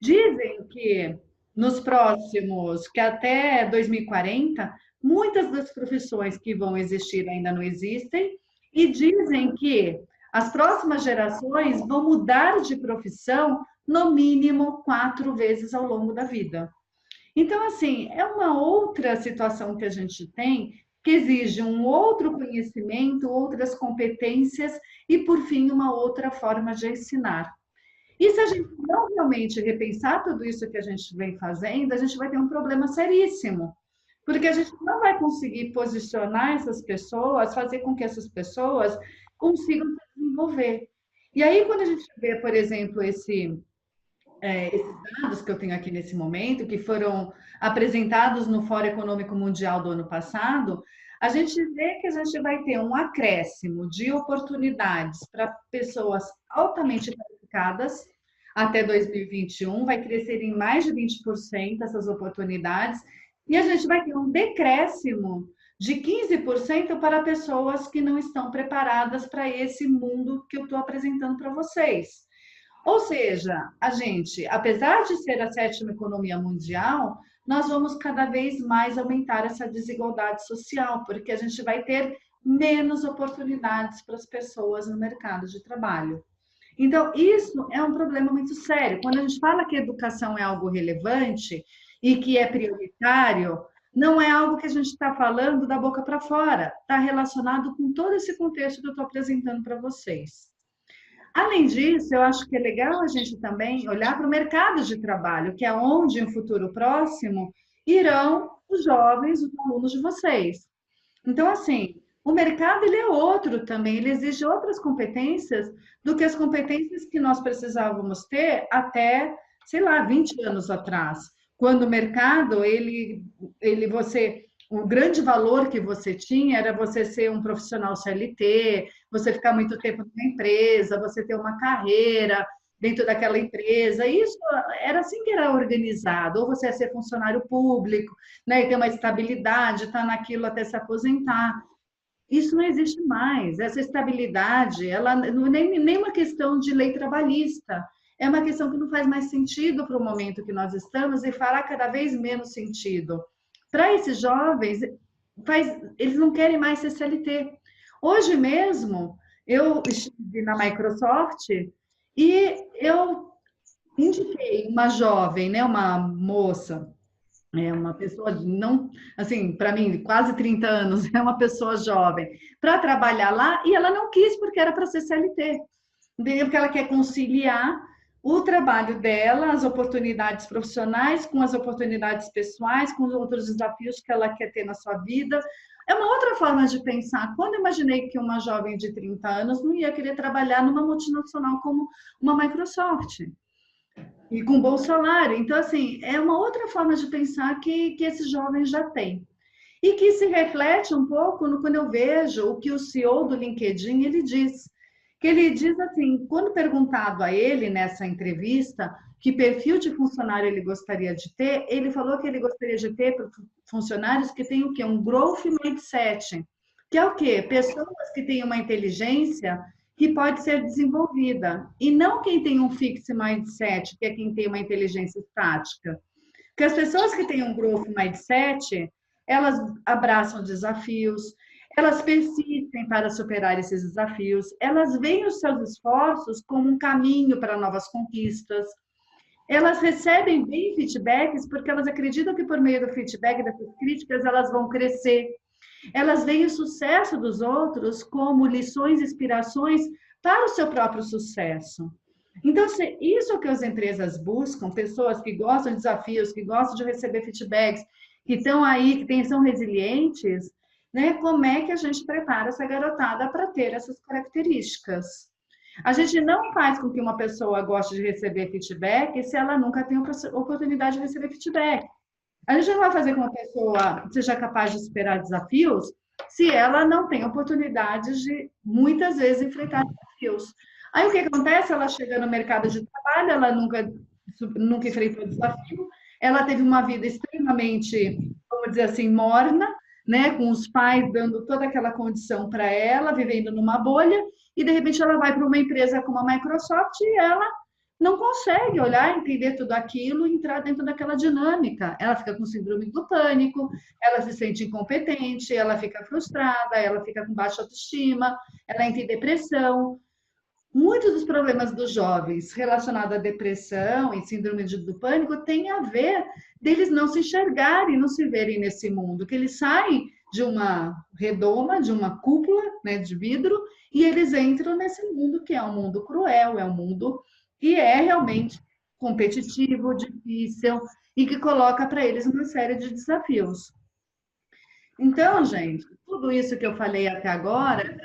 Dizem que nos próximos, que até 2040, muitas das profissões que vão existir ainda não existem, e dizem que as próximas gerações vão mudar de profissão no mínimo 4 vezes ao longo da vida. Então, assim, é uma outra situação que a gente tem que exige um outro conhecimento, outras competências e, por fim, uma outra forma de ensinar. E se a gente não realmente repensar tudo isso que a gente vem fazendo, a gente vai ter um problema seríssimo, porque a gente não vai conseguir posicionar essas pessoas, fazer com que essas pessoas consigam se desenvolver. E aí, quando a gente vê, por exemplo, esses dados que eu tenho aqui nesse momento, que foram apresentados no Fórum Econômico Mundial do ano passado, a gente vê que a gente vai ter um acréscimo de oportunidades para pessoas altamente qualificadas até 2021, vai crescer em mais de 20% essas oportunidades, e a gente vai ter um decréscimo de 15% para pessoas que não estão preparadas para esse mundo que eu estou apresentando para vocês. Ou seja, a gente, apesar de ser a sétima economia mundial, nós vamos cada vez mais aumentar essa desigualdade social, porque a gente vai ter menos oportunidades para as pessoas no mercado de trabalho. Então, isso é um problema muito sério. Quando a gente fala que educação é algo relevante e que é prioritário, não é algo que a gente está falando da boca para fora, está relacionado com todo esse contexto que eu estou apresentando para vocês. Além disso, eu acho que é legal a gente também olhar para o mercado de trabalho, que é onde, em um futuro próximo, irão os jovens, os alunos de vocês. Então, assim, O mercado ele é outro também, ele exige outras competências do que as competências que nós precisávamos ter até, sei lá, 20 anos atrás, quando o mercado o grande valor que você tinha era você ser um profissional CLT, você ficar muito tempo numa empresa, você ter uma carreira dentro daquela empresa. Isso era assim que era organizado, ou você ia ser funcionário público, né, e ter uma estabilidade, estar naquilo até se aposentar. Isso não existe mais. Essa estabilidade, ela não é nem uma questão de lei trabalhista. É uma questão que não faz mais sentido para o momento que nós estamos e fará cada vez menos sentido. Para esses jovens, eles não querem mais ser CLT. Hoje mesmo, eu estive na Microsoft e eu indiquei uma jovem, né, uma moça, uma pessoa não, assim, para mim, quase 30 anos, é uma pessoa jovem, para trabalhar lá e ela não quis porque era para ser CLT. Entendeu? Porque ela quer conciliar o trabalho dela, as oportunidades profissionais, com as oportunidades pessoais, com os outros desafios que ela quer ter na sua vida. É uma outra forma de pensar. Quando eu imaginei que uma jovem de 30 anos não ia querer trabalhar numa multinacional como uma Microsoft e com bom salário. Então, assim, é uma outra forma de pensar que esses jovens já têm. E que se reflete um pouco quando eu vejo o que o CEO do LinkedIn ele diz. Que ele diz assim, quando perguntado a ele nessa entrevista que perfil de funcionário ele gostaria de ter, ele falou que ele gostaria de ter funcionários que têm o quê? Um growth mindset, que é o quê? Pessoas que têm uma inteligência que pode ser desenvolvida, e não quem tem um fixed mindset, que é quem tem uma inteligência estática. Porque as pessoas que têm um growth mindset, elas abraçam desafios, elas persistem para superar esses desafios, elas veem os seus esforços como um caminho para novas conquistas, elas recebem bem feedbacks porque elas acreditam que por meio do feedback, dessas críticas, elas vão crescer. Elas veem o sucesso dos outros como lições, inspirações para o seu próprio sucesso. Então, se isso que as empresas buscam, pessoas que gostam de desafios, que gostam de receber feedbacks, que estão aí, são resilientes, né? Como é que a gente prepara essa garotada para ter essas características? A gente não faz com que uma pessoa goste de receber feedback se ela nunca tem oportunidade de receber feedback. A gente não vai fazer com que uma pessoa seja capaz de superar desafios se ela não tem oportunidades de, muitas vezes, enfrentar desafios. Aí o que acontece? Ela chega no mercado de trabalho, ela nunca enfrentou desafio, ela teve uma vida extremamente, vamos dizer assim, morna, né? Com os pais dando toda aquela condição para ela, vivendo numa bolha, e de repente ela vai para uma empresa como a Microsoft e ela não consegue olhar, entender tudo aquilo e entrar dentro daquela dinâmica. Ela fica com síndrome do pânico, ela se sente incompetente, ela fica frustrada, ela fica com baixa autoestima, ela entra em depressão. Muitos dos problemas dos jovens relacionados à depressão e síndrome do pânico têm a ver deles não se enxergarem, não se verem nesse mundo, que eles saem de uma redoma, de uma cúpula, né, de vidro, e eles entram nesse mundo que é um mundo cruel, é um mundo que é realmente competitivo, difícil e que coloca para eles uma série de desafios. Então, gente, tudo isso que eu falei até agora,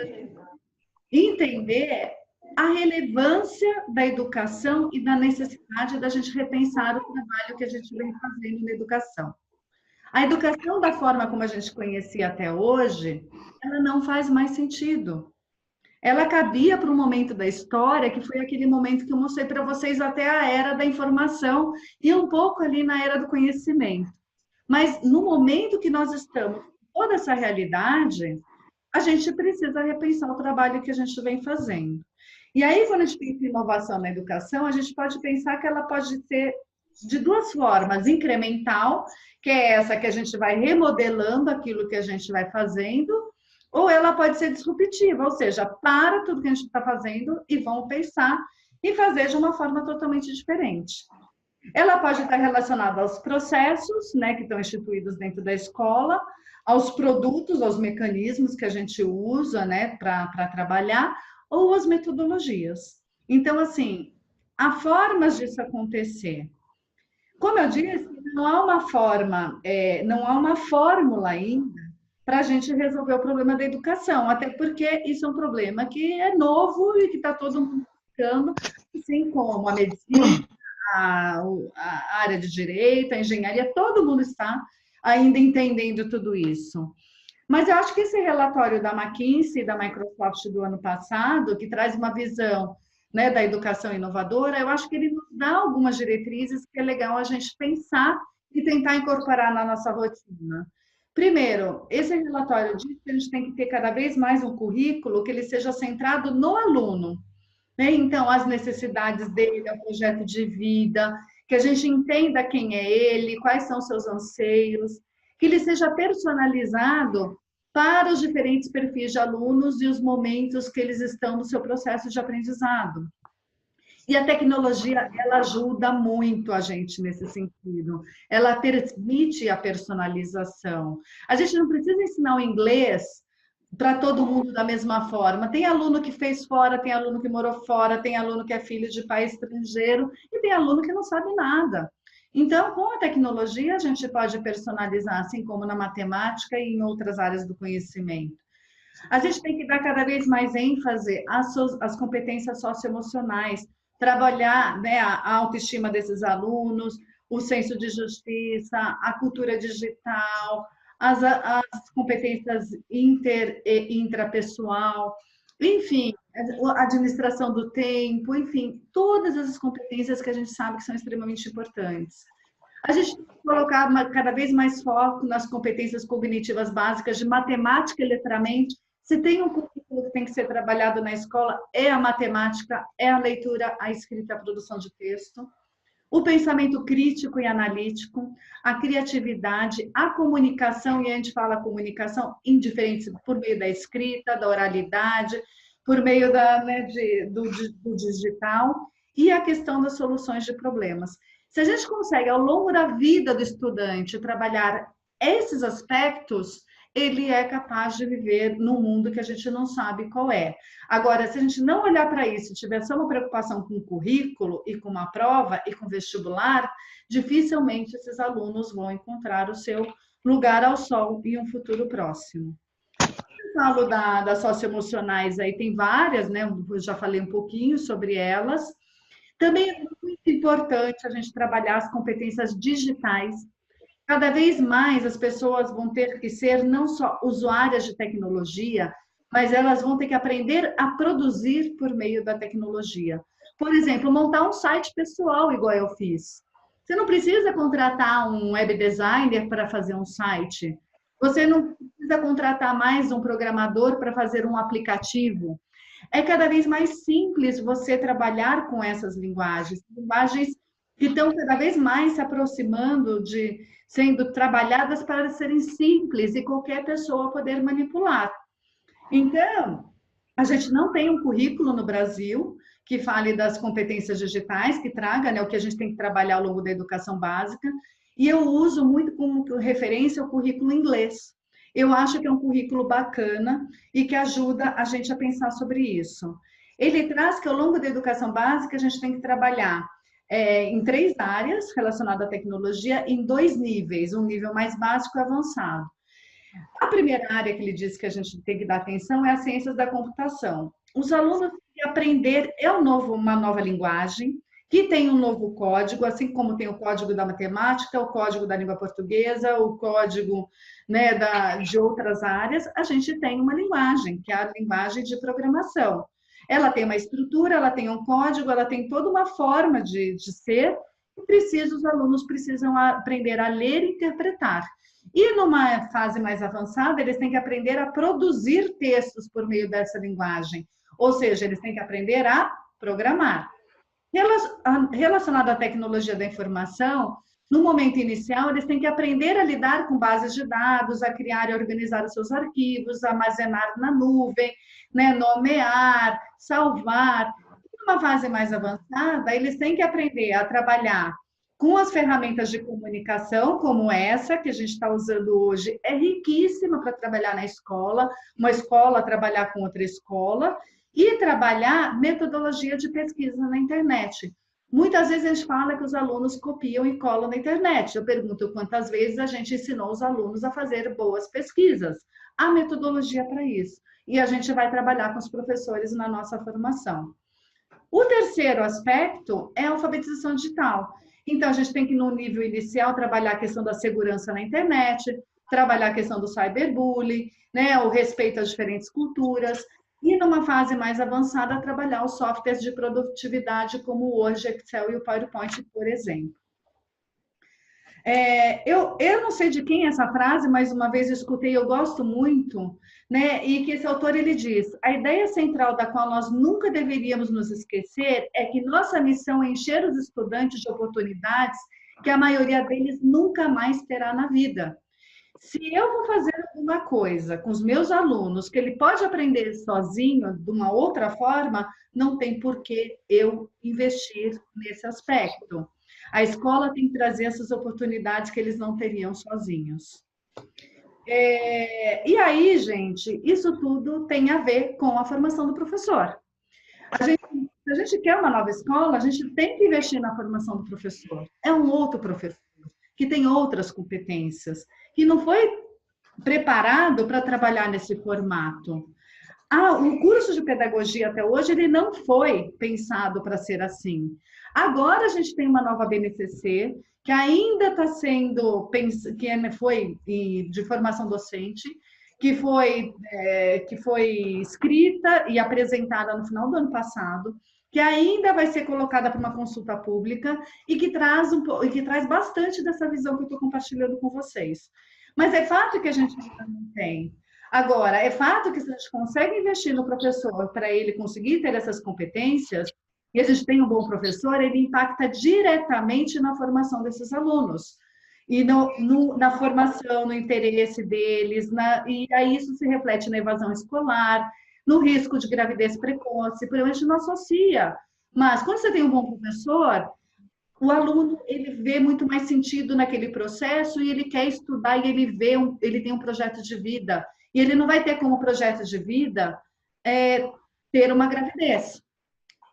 entender a relevância da educação e da necessidade da gente repensar o trabalho que a gente vem fazendo na educação. A educação da forma como a gente conhecia até hoje, ela não faz mais sentido. Ela cabia para um momento da história, que foi aquele momento que eu mostrei para vocês até a era da informação e um pouco ali na era do conhecimento. Mas no momento que nós estamos, toda essa realidade, a gente precisa repensar o trabalho que a gente vem fazendo. E aí, quando a gente pensa em inovação na educação, a gente pode pensar que ela pode ser de duas formas: incremental, que é essa que a gente vai remodelando aquilo que a gente vai fazendo, ou ela pode ser disruptiva, ou seja, para tudo que a gente está fazendo e vamos pensar e fazer de uma forma totalmente diferente. Ela pode estar relacionada aos processos, né, que estão instituídos dentro da escola, aos produtos, aos mecanismos que a gente usa, né, para trabalhar, ou às metodologias. Então, assim, há formas disso acontecer. Como eu disse, não há uma forma, não há uma fórmula ainda para a gente resolver o problema da educação, até porque isso é um problema que é novo e que está todo mundo buscando, assim como a medicina, a área de direito, a engenharia, todo mundo está ainda entendendo tudo isso. Mas eu acho que esse relatório da McKinsey e da Microsoft do ano passado, que traz uma visão, né, da educação inovadora, eu acho que ele nos dá algumas diretrizes que é legal a gente pensar e tentar incorporar na nossa rotina. Primeiro, esse relatório diz que a gente tem que ter cada vez mais um currículo que ele seja centrado no aluno, né? Então, as necessidades dele, o projeto de vida, que a gente entenda quem é ele, quais são seus anseios, que ele seja personalizado para os diferentes perfis de alunos e os momentos que eles estão no seu processo de aprendizado. E a tecnologia, ela ajuda muito a gente nesse sentido. Ela permite a personalização. A gente não precisa ensinar o inglês para todo mundo da mesma forma. Tem aluno que fez fora, tem aluno que morou fora, tem aluno que é filho de pai estrangeiro e tem aluno que não sabe nada. Então, com a tecnologia, a gente pode personalizar, assim como na matemática e em outras áreas do conhecimento. A gente tem que dar cada vez mais ênfase às competências socioemocionais, trabalhar, né, a autoestima desses alunos, o senso de justiça, a cultura digital, as competências inter e intrapessoal, enfim, a administração do tempo, enfim, todas essas competências que a gente sabe que são extremamente importantes. A gente tem que colocar cada vez mais foco nas competências cognitivas básicas de matemática e letramento. Se tem um currículo que tem que ser trabalhado na escola, é a matemática, é a leitura, a escrita, a produção de texto. O pensamento crítico e analítico, a criatividade, a comunicação, e a gente fala comunicação em diferentes, por meio da escrita, da oralidade, por meio do digital, e a questão das soluções de problemas. Se a gente consegue, ao longo da vida do estudante, trabalhar esses aspectos, ele é capaz de viver num mundo que a gente não sabe qual é. Agora, se a gente não olhar para isso, tiver só uma preocupação com o currículo e com uma prova e com vestibular, dificilmente esses alunos vão encontrar o seu lugar ao sol em um futuro próximo. Eu falo das socioemocionais, aí tem várias, né? Eu já falei um pouquinho sobre elas. Também é muito importante a gente trabalhar as competências digitais. Cada vez mais as pessoas vão ter que ser não só usuárias de tecnologia, mas elas vão ter que aprender a produzir por meio da tecnologia. Por exemplo, montar um site pessoal, igual eu fiz. Você não precisa contratar um web designer para fazer um site. Você não precisa contratar mais um programador para fazer um aplicativo. É cada vez mais simples você trabalhar com essas linguagens que estão cada vez mais se aproximando de sendo trabalhadas para serem simples e qualquer pessoa poder manipular. Então, a gente não tem um currículo no Brasil que fale das competências digitais, que traga, né, o que a gente tem que trabalhar ao longo da educação básica, e eu uso muito como referência o currículo inglês. Eu acho que é um currículo bacana e que ajuda a gente a pensar sobre isso. Ele traz que ao longo da educação básica a gente tem que trabalhar em 3 áreas relacionadas à tecnologia, em 2 níveis, um nível mais básico e avançado. A primeira área que ele diz que a gente tem que dar atenção é as ciências da computação. Os alunos têm que aprender uma nova linguagem, que tem um novo código, assim como tem o código da matemática, o código da língua portuguesa, o código, né, de outras áreas, a gente tem uma linguagem, que é a linguagem de programação. Ela tem uma estrutura, ela tem um código, ela tem toda uma forma de ser, e os alunos precisam aprender a ler e interpretar. E numa fase mais avançada, eles têm que aprender a produzir textos por meio dessa linguagem, ou seja, eles têm que aprender a programar. Relacionado à tecnologia da informação, no momento inicial, eles têm que aprender a lidar com bases de dados, a criar e organizar os seus arquivos, armazenar na nuvem, né, nomear, salvar. Numa fase mais avançada, eles têm que aprender a trabalhar com as ferramentas de comunicação, como essa que a gente está usando hoje, é riquíssima para trabalhar na escola, uma escola trabalhar com outra escola, e trabalhar metodologia de pesquisa na internet. Muitas vezes a gente fala que os alunos copiam e colam na internet. Eu pergunto quantas vezes a gente ensinou os alunos a fazer boas pesquisas. Há metodologia para isso. E a gente vai trabalhar com os professores na nossa formação. O terceiro aspecto é a alfabetização digital. Então, a gente tem que, no nível inicial, trabalhar a questão da segurança na internet, trabalhar a questão do cyberbullying, né, o respeito às diferentes culturas, e numa fase mais avançada, trabalhar os softwares de produtividade, como o Word, Excel e o PowerPoint, por exemplo. Eu não sei de quem é essa frase, mas uma vez eu escutei, eu gosto muito, né? E que esse autor ele diz: a ideia central da qual nós nunca deveríamos nos esquecer é que nossa missão é encher os estudantes de oportunidades que a maioria deles nunca mais terá na vida. Se eu vou fazer alguma coisa com os meus alunos que ele pode aprender sozinho de uma outra forma, não tem por que eu investir nesse aspecto. A escola tem que trazer essas oportunidades que eles não teriam sozinhos. E aí, gente, isso tudo tem a ver com a formação do professor. Se a gente quer uma nova escola, a gente tem que investir na formação do professor. É um outro professor, que tem outras competências, que não foi preparado para trabalhar nesse formato. O curso de pedagogia até hoje ele não foi pensado para ser assim. Agora a gente tem uma nova BNCC que ainda está sendo que foi de formação docente, que foi escrita e apresentada no final do ano passado, que ainda vai ser colocada para uma consulta pública e que traz bastante dessa visão que eu estou compartilhando com vocês. Mas é fato que a gente ainda não tem. Agora, é fato que se a gente consegue investir no professor para ele conseguir ter essas competências, e a gente tem um bom professor, ele impacta diretamente na formação desses alunos. E na formação, no interesse deles, e aí isso se reflete na evasão escolar, no risco de gravidez precoce, porque a gente não associa. Mas quando você tem um bom professor, o aluno ele vê muito mais sentido naquele processo e ele quer estudar e ele tem um projeto de vida. E ele não vai ter como projeto de vida ter uma gravidez.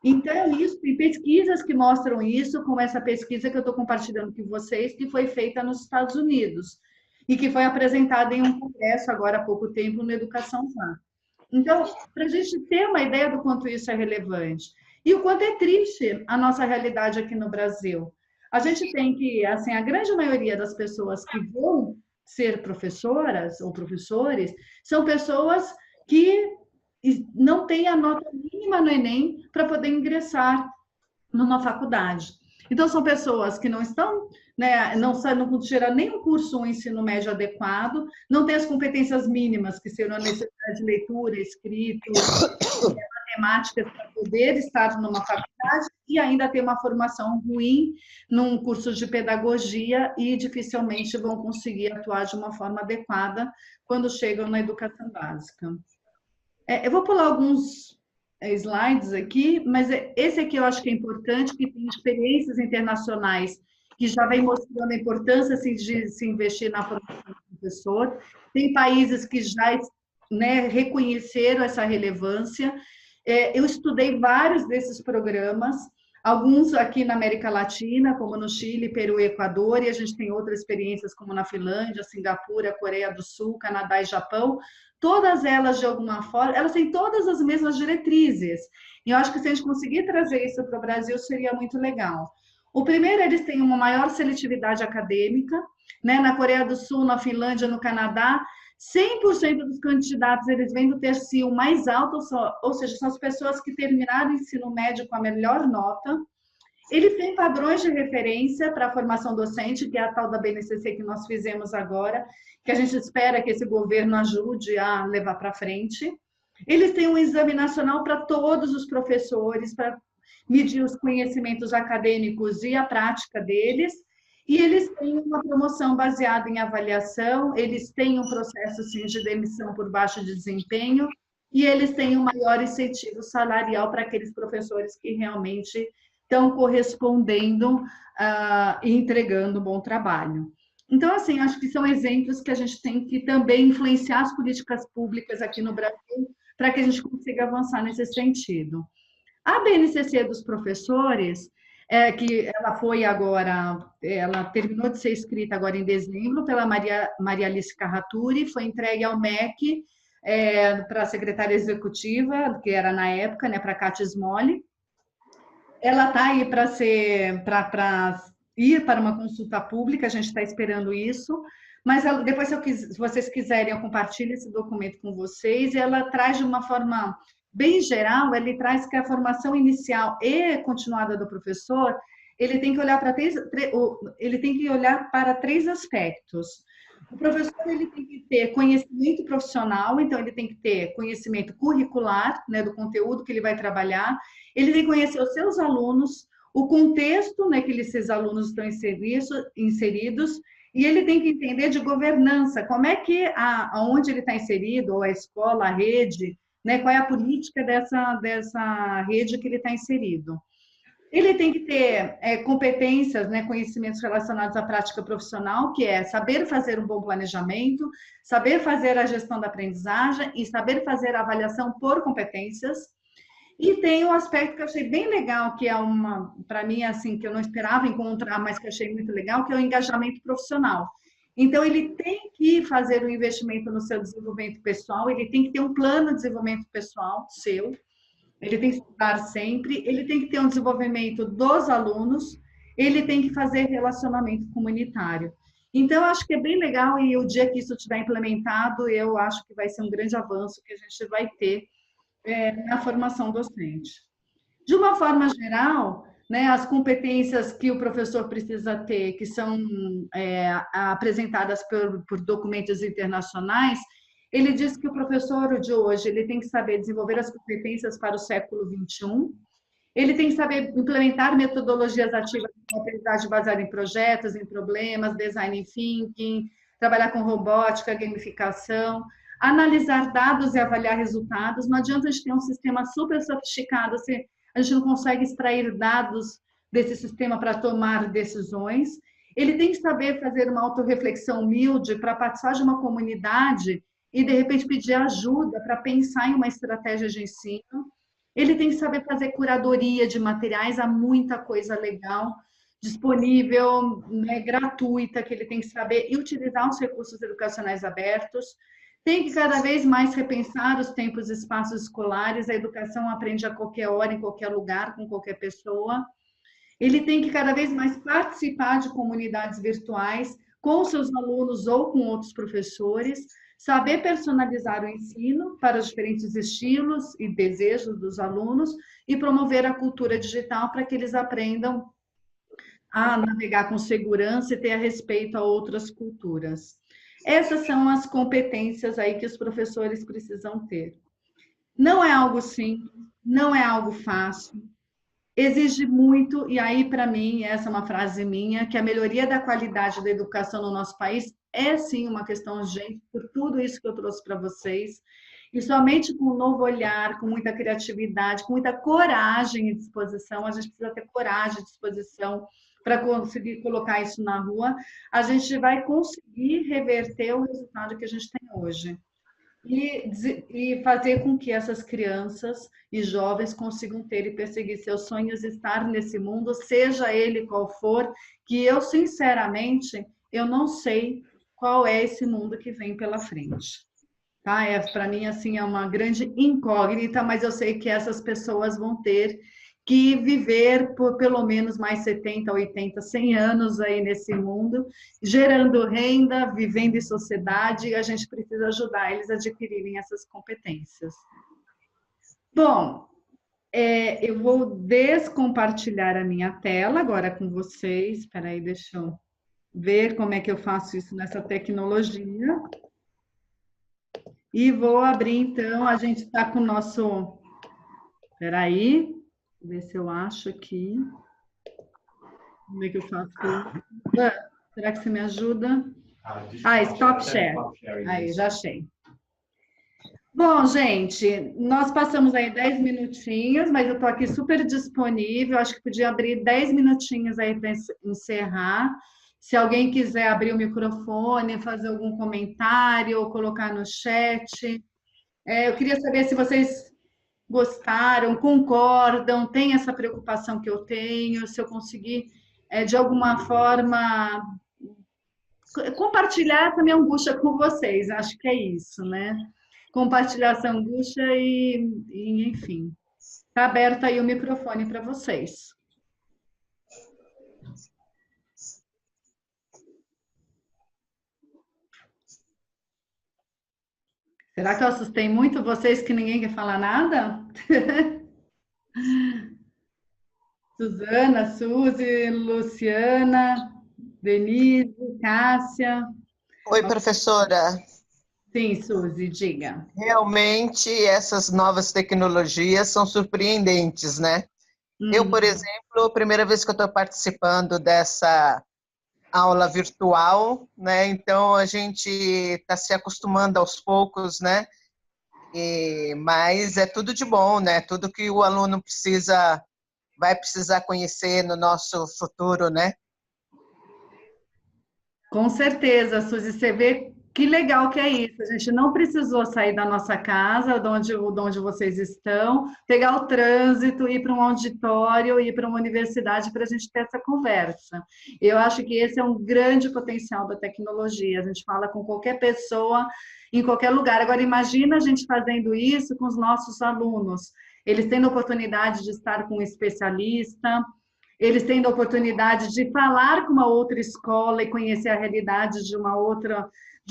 Então, isso, tem pesquisas que mostram isso, como essa pesquisa que eu estou compartilhando com vocês, que foi feita nos Estados Unidos e que foi apresentada em um congresso agora há pouco tempo no Educação Já. Então, para a gente ter uma ideia do quanto isso é relevante e o quanto é triste a nossa realidade aqui no Brasil. A gente tem que, assim, a grande maioria das pessoas que vão ser professoras ou professores são pessoas que não têm a nota mínima no Enem para poder ingressar numa faculdade. Então, são pessoas que não estão, né, não tiram nenhum curso ou ensino médio adequado, não têm as competências mínimas, que seriam a necessidade de leitura, escrito, matemáticas, para poder estar numa faculdade, e ainda tem uma formação ruim num curso de pedagogia e dificilmente vão conseguir atuar de uma forma adequada quando chegam na educação básica. Eu vou pular alguns slides aqui, mas esse aqui eu acho que é importante, que tem experiências internacionais que já vem mostrando a importância assim, de se investir na formação do professor. Tem países que já, né, reconheceram essa relevância. Eu estudei vários desses programas, alguns aqui na América Latina, como no Chile, Peru e Equador, e a gente tem outras experiências como na Finlândia, Singapura, Coreia do Sul, Canadá e Japão. Todas elas, de alguma forma, elas têm todas as mesmas diretrizes. E eu acho que se a gente conseguir trazer isso para o Brasil, seria muito legal. O primeiro, eles têm uma maior seletividade acadêmica, né? Na Coreia do Sul, na Finlândia, no Canadá, 100% dos candidatos, eles vêm do tercio mais alto, ou seja, são as pessoas que terminaram o ensino médio com a melhor nota. Eles têm padrões de referência para a formação docente, que é a tal da BNCC que nós fizemos agora, que a gente espera que esse governo ajude a levar para frente. Eles têm um exame nacional para todos os professores, para medir os conhecimentos acadêmicos e a prática deles. E eles têm uma promoção baseada em avaliação, eles têm um processo sim, de demissão por baixo desempenho, e eles têm um maior incentivo salarial para aqueles professores que realmente estão correspondendo e entregando um bom trabalho. Então, assim, acho que são exemplos que a gente tem que também influenciar as políticas públicas aqui no Brasil para que a gente consiga avançar nesse sentido. A BNCC dos professores, que ela foi agora, ela terminou de ser escrita agora em dezembro pela Maria Alice Carraturi, foi entregue ao MEC, para a secretária executiva, que era na época, né, para a Cátia Smolli. Ela está aí para ir para uma consulta pública, a gente está esperando isso, mas depois, se vocês quiserem, eu compartilho esse documento com vocês, e ela traz de uma forma bem geral, ele traz que a formação inicial e continuada do professor, ele tem que olhar para três aspectos. O professor ele tem que ter conhecimento profissional, então ele tem que ter conhecimento curricular, né, do conteúdo que ele vai trabalhar, ele tem que conhecer os seus alunos, o contexto, né, que esses alunos estão inseridos, e ele tem que entender de governança, como é que aonde ele está inserido, ou a escola, a rede, né, qual é a política dessa rede que ele está inserido. Ele tem que ter competências, né, conhecimentos relacionados à prática profissional, que é saber fazer um bom planejamento, saber fazer a gestão da aprendizagem e saber fazer a avaliação por competências. E tem um aspecto que eu achei bem legal, que é para mim, assim, que eu não esperava encontrar, mas que eu achei muito legal, que é o engajamento profissional. Então, ele tem que fazer um investimento no seu desenvolvimento pessoal, ele tem que ter um plano de desenvolvimento pessoal seu, ele tem que estudar sempre, ele tem que ter um desenvolvimento dos alunos, ele tem que fazer relacionamento comunitário. Então, acho que é bem legal, e o dia que isso estiver implementado, eu acho que vai ser um grande avanço que a gente vai ter na formação docente. De uma forma geral, né, as competências que o professor precisa ter, que são apresentadas por documentos internacionais, ele diz que o professor de hoje ele tem que saber desenvolver as competências para o século XXI, ele tem que saber implementar metodologias ativas de aprendizagem baseada em projetos, em problemas, design thinking, trabalhar com robótica, gamificação, analisar dados e avaliar resultados. Não adianta a gente ter um sistema super sofisticado se a gente não consegue extrair dados desse sistema para tomar decisões. Ele tem que saber fazer uma autorreflexão humilde para participar de uma comunidade e, de repente, pedir ajuda para pensar em uma estratégia de ensino. Ele tem que saber fazer curadoria de materiais, há muita coisa legal disponível, né, gratuita, que ele tem que saber e utilizar os recursos educacionais abertos. Tem que cada vez mais repensar os tempos e espaços escolares, a educação aprende a qualquer hora, em qualquer lugar, com qualquer pessoa. Ele tem que cada vez mais participar de comunidades virtuais com seus alunos ou com outros professores, saber personalizar o ensino para os diferentes estilos e desejos dos alunos e promover a cultura digital para que eles aprendam a navegar com segurança e ter respeito a outras culturas. Essas são as competências aí que os professores precisam ter. Não é algo simples, não é algo fácil, exige muito, e aí, para mim, essa é uma frase minha, que a melhoria da qualidade da educação no nosso país é, sim, uma questão urgente, por tudo isso que eu trouxe para vocês, e somente com um novo olhar, com muita criatividade, com muita coragem e disposição, a gente precisa ter coragem e disposição para conseguir colocar isso na rua, a gente vai conseguir reverter o resultado que a gente tem hoje. E fazer com que essas crianças e jovens consigam ter e perseguir seus sonhos, estar nesse mundo, seja ele qual for, que eu, sinceramente, eu não sei qual é esse mundo que vem pela frente. Tá? Para mim, assim, é uma grande incógnita, mas eu sei que essas pessoas vão ter que viver por pelo menos mais 70, 80, 100 anos aí nesse mundo, gerando renda, vivendo em sociedade, e a gente precisa ajudar eles a adquirirem essas competências. Bom, eu vou descompartilhar a minha tela agora com vocês. Espera aí, deixa eu ver como é que eu faço isso nessa tecnologia. E vou abrir, então, a gente está com o nosso... Espera aí. Ver se eu acho aqui. Como é que eu faço? Será que você me ajuda? Stop share. Aí, já achei. Bom, gente, nós passamos aí 10 minutinhos, mas eu estou aqui super disponível. Acho que podia abrir 10 minutinhos aí para encerrar. Se alguém quiser abrir o microfone, fazer algum comentário ou colocar no chat. Eu queria saber se vocês gostaram, concordam, têm essa preocupação que eu tenho, se eu conseguir, de alguma forma, compartilhar essa minha angústia com vocês, acho que é isso, né? Compartilhar essa angústia enfim, está aberto aí o microfone para vocês. Será que eu assustei muito vocês que ninguém quer falar nada? Suzana, Suzy, Luciana, Denise, Cássia. Oi, professora. Sim, Suzy, diga. Realmente essas novas tecnologias são surpreendentes, né? Eu, por Uhum. exemplo, primeira vez que eu estou participando dessa aula virtual, né? Então a gente está se acostumando aos poucos, né? Mas é tudo de bom, né? Tudo que o aluno vai precisar conhecer no nosso futuro, né? Com certeza, Suzy, você vê que legal que é isso. A gente não precisou sair da nossa casa, de onde vocês estão, pegar o trânsito, ir para um auditório, ir para uma universidade para a gente ter essa conversa. Eu acho que esse é um grande potencial da tecnologia. A gente fala com qualquer pessoa, em qualquer lugar. Agora, imagina a gente fazendo isso com os nossos alunos. Eles tendo a oportunidade de estar com um especialista, eles tendo a oportunidade de falar com uma outra escola e conhecer a realidade de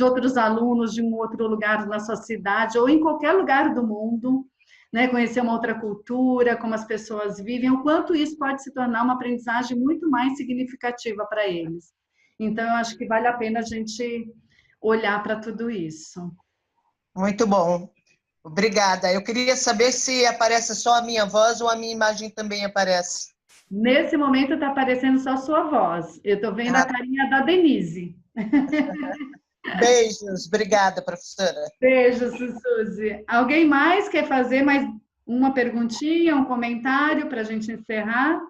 outros alunos de um outro lugar na sua cidade ou em qualquer lugar do mundo, né? Conhecer uma outra cultura, como as pessoas vivem, o quanto isso pode se tornar uma aprendizagem muito mais significativa para eles. Então, eu acho que vale a pena a gente olhar para tudo isso. Muito bom. Obrigada. Eu queria saber se aparece só a minha voz ou a minha imagem também aparece. Nesse momento está aparecendo só a sua voz. Eu estou vendo a Ah, carinha da Denise. beijos. Obrigada, professora. Beijo, Suzy. Alguém mais quer fazer mais uma perguntinha, um comentário para a gente encerrar?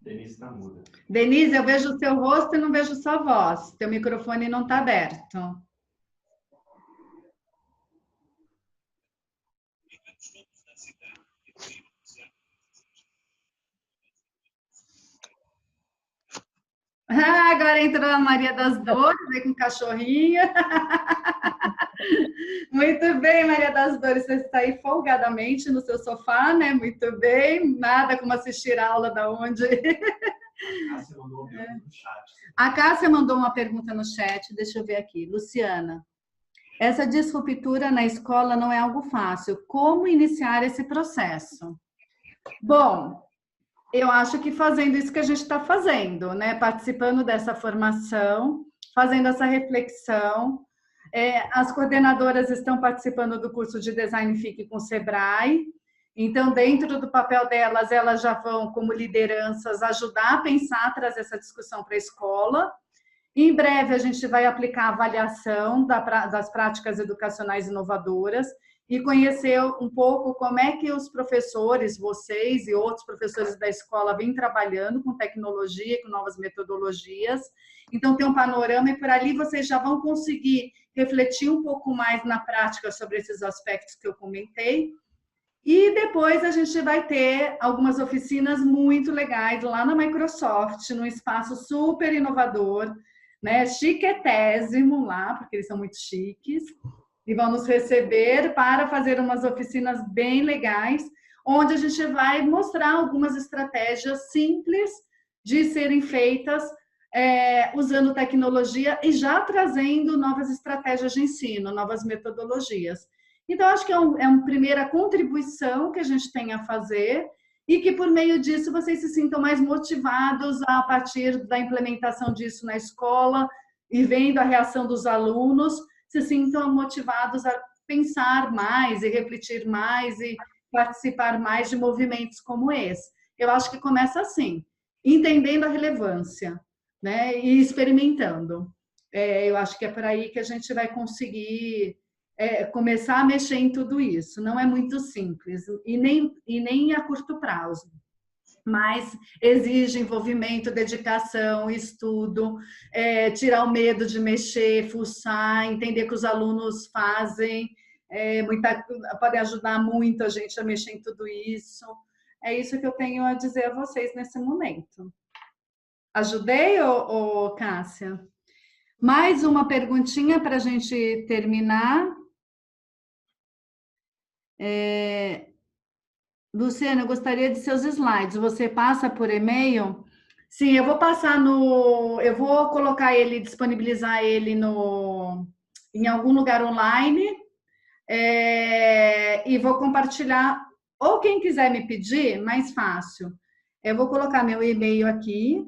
Denise está muda. Denise, eu vejo o seu rosto e não vejo sua voz. Teu microfone não está aberto. Ah, agora entrou a Maria das Dores, aí com o cachorrinho. Muito bem, Maria das Dores, você está aí folgadamente no seu sofá, né? Muito bem, nada como assistir a aula da onde. A Cássia mandou uma pergunta no chat, deixa eu ver aqui. Luciana, essa disruptura na escola não é algo fácil. Como iniciar esse processo? Bom, eu acho que fazendo isso que a gente está fazendo, né? Participando dessa formação, fazendo essa reflexão. As coordenadoras estão participando do curso de Design Fique com o Sebrae. Então, dentro do papel delas, elas já vão, como lideranças, ajudar a pensar, trazer essa discussão para a escola. Em breve, a gente vai aplicar a avaliação das práticas educacionais inovadoras e conhecer um pouco como é que os professores, vocês e outros professores da escola vêm trabalhando com tecnologia, com novas metodologias. Então, tem um panorama e por ali vocês já vão conseguir refletir um pouco mais na prática sobre esses aspectos que eu comentei. E depois a gente vai ter algumas oficinas muito legais lá na Microsoft, num espaço super inovador, né? Chiquetésimo lá, porque eles são muito chiques, e vão nos receber para fazer umas oficinas bem legais, onde a gente vai mostrar algumas estratégias simples de serem feitas usando tecnologia e já trazendo novas estratégias de ensino, novas metodologias. Então, acho que é uma primeira contribuição que a gente tem a fazer e que, por meio disso, vocês se sintam mais motivados a partir da implementação disso na escola e vendo a reação dos alunos, se sintam motivados a pensar mais e refletir mais e participar mais de movimentos como esse. Eu acho que começa assim, entendendo a relevância, né, e experimentando. Eu acho que é por aí que a gente vai conseguir começar a mexer em tudo isso. Não é muito simples e nem a curto prazo. mas exige envolvimento, dedicação, estudo, tirar o medo de mexer, fuçar, entender que os alunos fazem, podem ajudar muito a gente a mexer em tudo isso. É isso que eu tenho a dizer a vocês nesse momento. Ajudei, Cássia? Mais uma perguntinha para a gente terminar. Luciana, eu gostaria de seus slides. Você passa por e-mail? Sim, eu vou passar eu vou colocar ele, disponibilizar ele em algum lugar online, e vou compartilhar. Ou quem quiser me pedir, mais fácil. Eu vou colocar meu e-mail aqui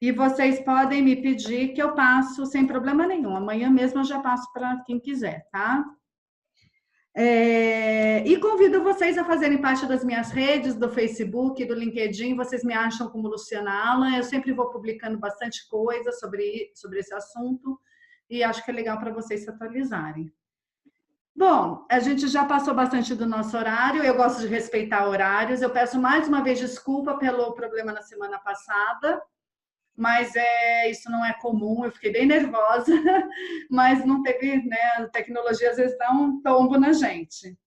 e vocês podem me pedir que eu passo sem problema nenhum. Amanhã mesmo eu já passo para quem quiser, tá? E convido vocês a fazerem parte das minhas redes, do Facebook, do LinkedIn. Vocês me acham como Luciana Alan. Eu sempre vou publicando bastante coisa sobre esse assunto e acho que é legal para vocês se atualizarem. Bom, a gente já passou bastante do nosso horário. Eu gosto de respeitar horários. Eu peço mais uma vez desculpa pelo problema na semana passada, mas isso não é comum, eu fiquei bem nervosa, mas não teve, né, a tecnologia às vezes dá um tombo na gente.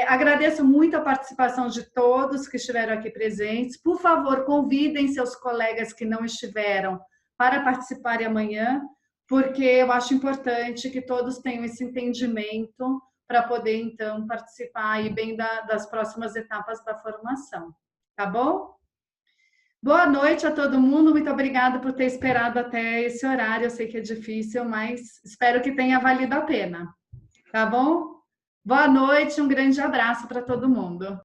Agradeço muito a participação de todos que estiveram aqui presentes. Por favor, convidem seus colegas que não estiveram para participarem amanhã, porque eu acho importante que todos tenham esse entendimento para poder, então, participar aí bem das próximas etapas da formação. Tá bom? Boa noite a todo mundo, muito obrigada por ter esperado até esse horário. Eu sei que é difícil, mas espero que tenha valido a pena. Tá bom? Boa noite, um grande abraço para todo mundo.